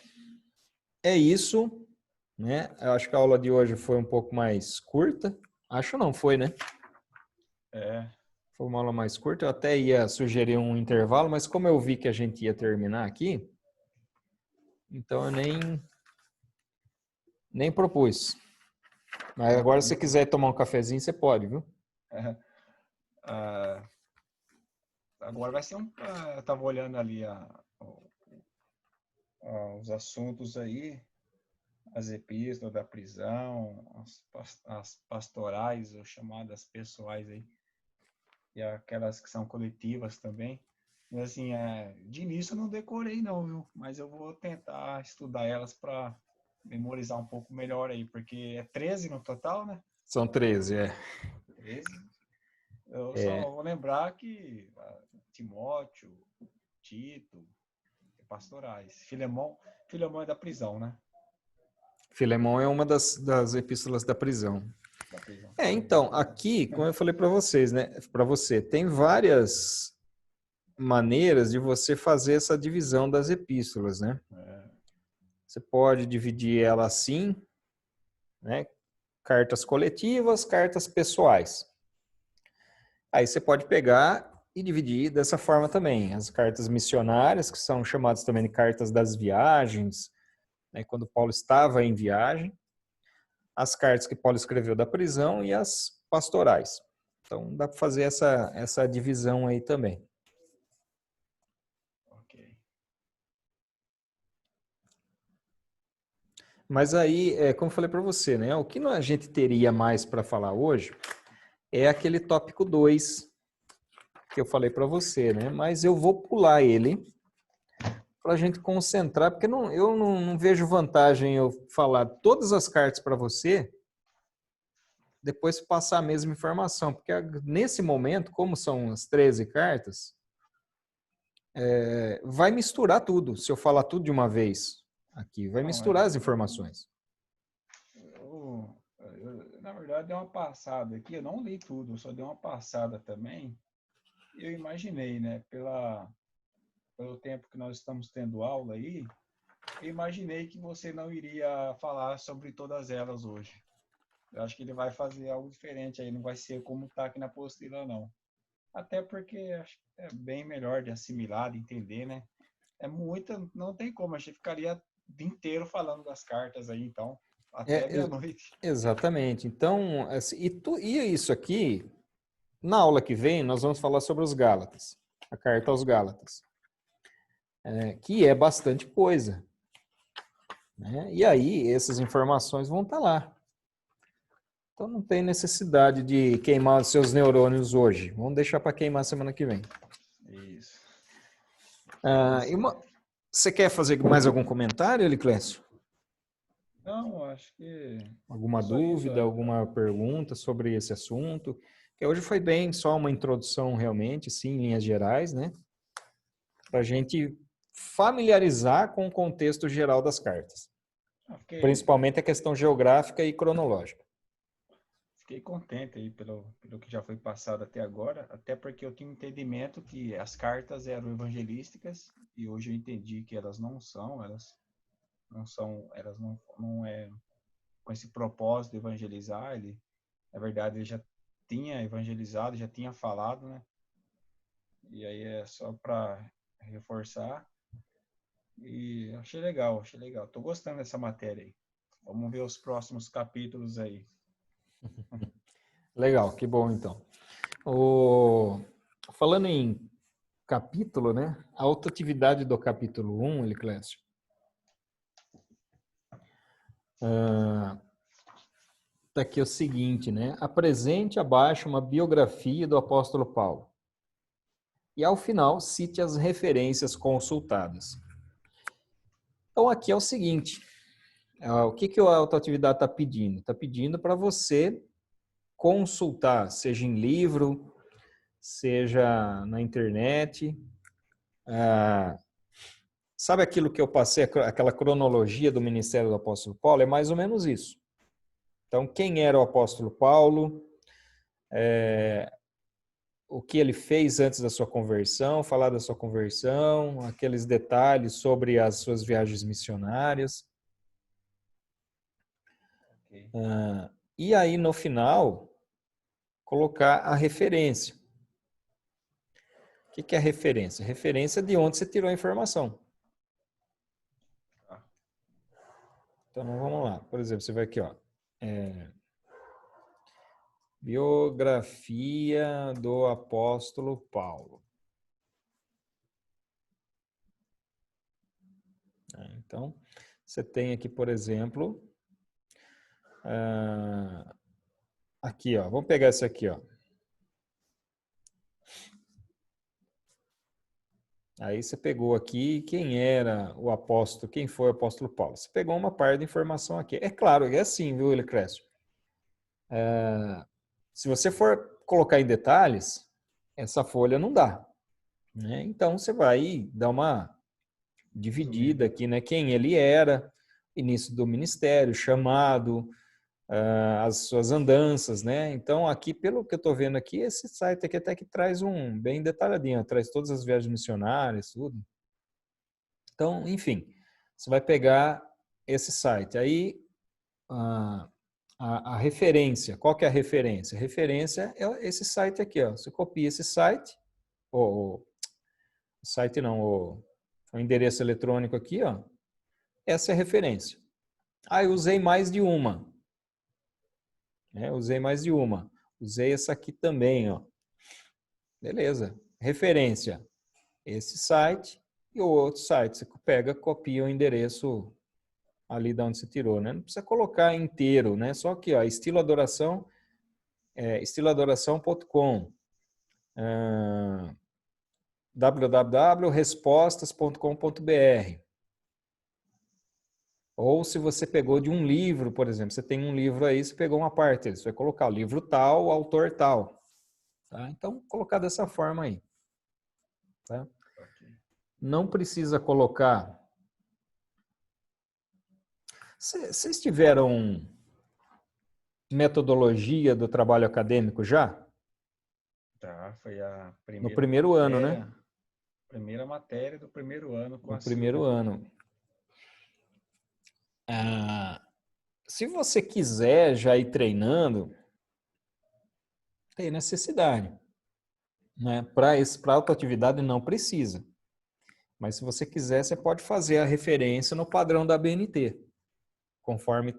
é isso, né? Eu acho que a aula de hoje foi um pouco mais curta. Acho não, foi, né? É, Foi uma aula mais curta. Eu até ia sugerir um intervalo, mas como eu vi que a gente ia terminar aqui, então eu nem propus. Mas agora, se você quiser tomar um cafezinho, você pode, viu? ah, agora vai ser eu tava olhando ali os assuntos aí, as epístolas da prisão, as pastorais, ou chamadas pessoais aí, e aquelas que são coletivas também. Mas assim, de início eu não decorei não, viu? Mas eu vou tentar estudar elas para memorizar um pouco melhor aí, porque é 13 no total, né? São 13, é. 13. Eu É, só vou lembrar que Timóteo, Tito, pastorais. Filemão é da prisão, né? Filemão é uma das epístolas da prisão. Da prisão. Então, aqui, como eu falei para vocês, né? Para você, tem várias maneiras de você fazer essa divisão das epístolas, né? É, Você pode dividir ela assim, né? Cartas coletivas, cartas pessoais. Aí você pode pegar e dividir dessa forma também. As cartas missionárias, que são chamadas também de cartas das viagens, né? Quando Paulo estava em viagem. As cartas que Paulo escreveu da prisão e as pastorais. Então, dá para fazer essa divisão aí também. ok. Mas aí, como eu falei para você, né? O que a gente teria mais para falar hoje é aquele tópico 2 que eu falei para você, né? Mas eu vou pular ele para a gente concentrar, porque eu não vejo vantagem eu falar todas as cartas para você, depois passar a mesma informação, porque nesse momento, como são as 13 cartas, vai misturar tudo. Se eu falar tudo de uma vez aqui, vai Não, misturar as informações. na verdade, dei uma passada aqui. Eu não li tudo, eu só dei uma passada também. Eu imaginei, né? Pelo tempo que nós estamos tendo aula aí, eu imaginei que você não iria falar sobre todas elas hoje. Eu acho que ele vai fazer algo diferente aí, não vai ser como está aqui na apostila, não. Até porque acho que é bem melhor de assimilar, de entender, né? É muita, não tem como, a gente ficaria o dia inteiro falando das cartas aí, então, até É, meia-noite. exatamente. Então, assim, e isso aqui, na aula que vem, nós vamos falar sobre os Gálatas, a carta aos Gálatas, que é bastante coisa, né? E aí, essas informações vão estar lá. Então, não tem necessidade de queimar os seus neurônios hoje. Vamos deixar para queimar semana que vem. Isso. Ah, Isso. você quer fazer mais algum comentário, Eliclésio? Não, acho que Alguma só isso. dúvida, alguma pergunta sobre esse assunto? Que hoje foi bem só uma introdução realmente, sim, em linhas gerais, né? Para a gente familiarizar com o contexto geral das cartas. Fiquei, Principalmente a questão geográfica e cronológica. fiquei contente aí pelo que já foi passado até agora, até porque eu tinha entendimento que as cartas eram evangelísticas e hoje eu entendi que elas não são, elas não é com esse propósito de evangelizar. Ele, na verdade, ele já tinha evangelizado, já tinha falado, né? E aí é só para reforçar. E achei legal, achei legal. Tô gostando dessa matéria aí. Vamos ver os próximos capítulos aí. Legal, que bom então. Falando em capítulo, né? A autoatividade do capítulo 1, Eliclésio, está aqui o seguinte, né? Apresente abaixo uma biografia do apóstolo Paulo. E ao final, cite as referências consultadas. Então, aqui é o seguinte: o que a autoatividade está pedindo? Está pedindo para você consultar, seja em livro, seja na internet. Sabe aquilo que eu passei, aquela cronologia do ministério do apóstolo Paulo? É mais ou menos isso. Então, quem era o apóstolo Paulo? o que ele fez antes da sua conversão, falar da sua conversão, aqueles detalhes sobre as suas viagens missionárias. Ok. E aí, no final, colocar a referência. O que é a referência? Referência é de onde você tirou a informação. Tá. Então, vamos lá. Por exemplo, você vai aqui, ó. Biografia do apóstolo Paulo. Então, você tem aqui, por exemplo, aqui, ó. Vamos pegar esse aqui, ó. Aí você pegou aqui quem era o apóstolo, quem foi o apóstolo Paulo. Você pegou uma parte da informação aqui. É claro, é assim, viu, Elicrésio? Se você for colocar em detalhes, essa folha não dá, né? Então você vai dar uma dividida aqui, né? Quem ele era, início do ministério, chamado, as suas andanças, né? Então aqui, pelo que eu estou vendo aqui, esse site aqui até que traz um bem detalhadinho, traz todas as viagens missionárias, tudo. Então, enfim, você vai pegar esse site. Aí a referência, qual que é a referência? A referência é esse site aqui, ó. Você copia esse site, o site não, o endereço eletrônico aqui, ó. Essa é a referência. Ah, eu usei mais de uma. Usei mais de uma. Usei essa aqui também, ó. Beleza. Referência. Esse site e o outro site. Você pega, copia o endereço ali de onde você tirou, né? Não precisa colocar inteiro, né? Só aqui, ó, estilo adoração, estiloadoração.com, www.respostas.com.br. Ou se você pegou de um livro, por exemplo, você tem um livro aí, você pegou uma parte, você vai colocar o livro tal, o autor tal. Tá? Então, colocar dessa forma aí. Tá? Ok. Não precisa colocar... Vocês tiveram metodologia do trabalho acadêmico já? Tá, foi a No primeira primeiro ano, né? matéria do primeiro ano com No a primeiro Silvia. ano. Se você quiser já ir treinando, tem necessidade. Né? Para autoatividade não precisa. Mas se você quiser, você pode fazer a referência no padrão da BNT, conforme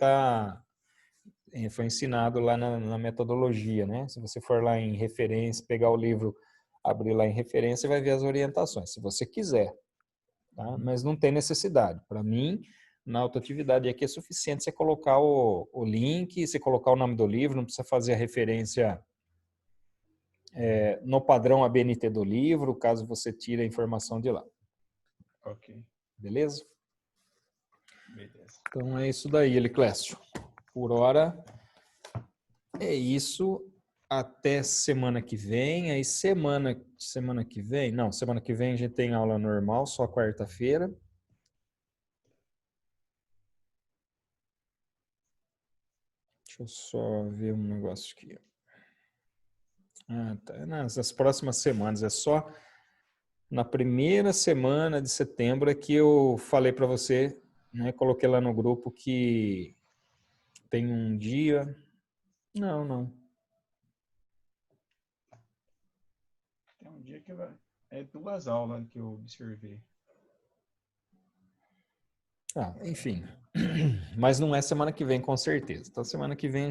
foi ensinado lá na metodologia. Né? Se você for lá em referência, pegar o livro, abrir lá em referência, vai ver as orientações, se você quiser. Tá? Mas não tem necessidade. Para mim, na autoatividade aqui é suficiente você colocar o link, você colocar o nome do livro, não precisa fazer a referência no padrão ABNT do livro, caso você tire a informação de lá. Ok. Beleza? Beleza. Então é isso daí, Eliclésio. Por hora é isso. Até semana que vem. Aí semana que vem, não, semana que vem a gente tem aula normal, só quarta-feira. Deixa eu só ver um negócio aqui. Tá. Nas próximas semanas, é só na primeira semana de setembro é que eu falei para você, né, coloquei lá no grupo que tem um dia. Não. Tem um dia que é 2 aulas que eu observei. Enfim. Mas não é semana que vem, com certeza. Então, semana que vem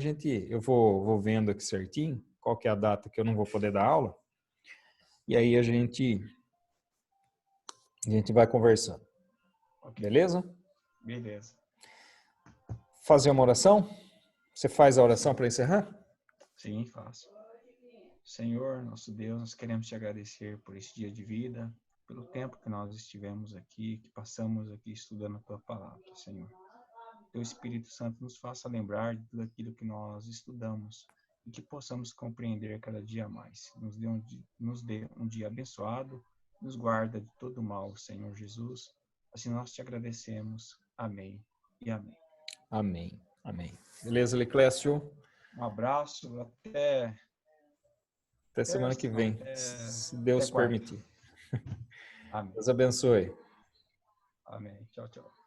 eu vou vendo aqui certinho qual que é a data que eu não vou poder dar aula. E aí a gente vai conversando. Ok. Beleza? Beleza. Fazer uma oração? Você faz a oração para encerrar? Sim, faço. Senhor, nosso Deus, nós queremos te agradecer por esse dia de vida, pelo tempo que nós estivemos aqui, que passamos aqui estudando a tua palavra, Senhor. Teu Espírito Santo nos faça lembrar de tudo aquilo que nós estudamos e que possamos compreender cada dia mais. Nos dê um dia abençoado, nos guarda de todo mal, Senhor Jesus. Assim nós te agradecemos. Amém e amém. Amém. Beleza, Leclécio? Um abraço, até Até semana que vem, se Deus até quarta. permitir. Amém. Deus abençoe. Amém. Tchau, tchau.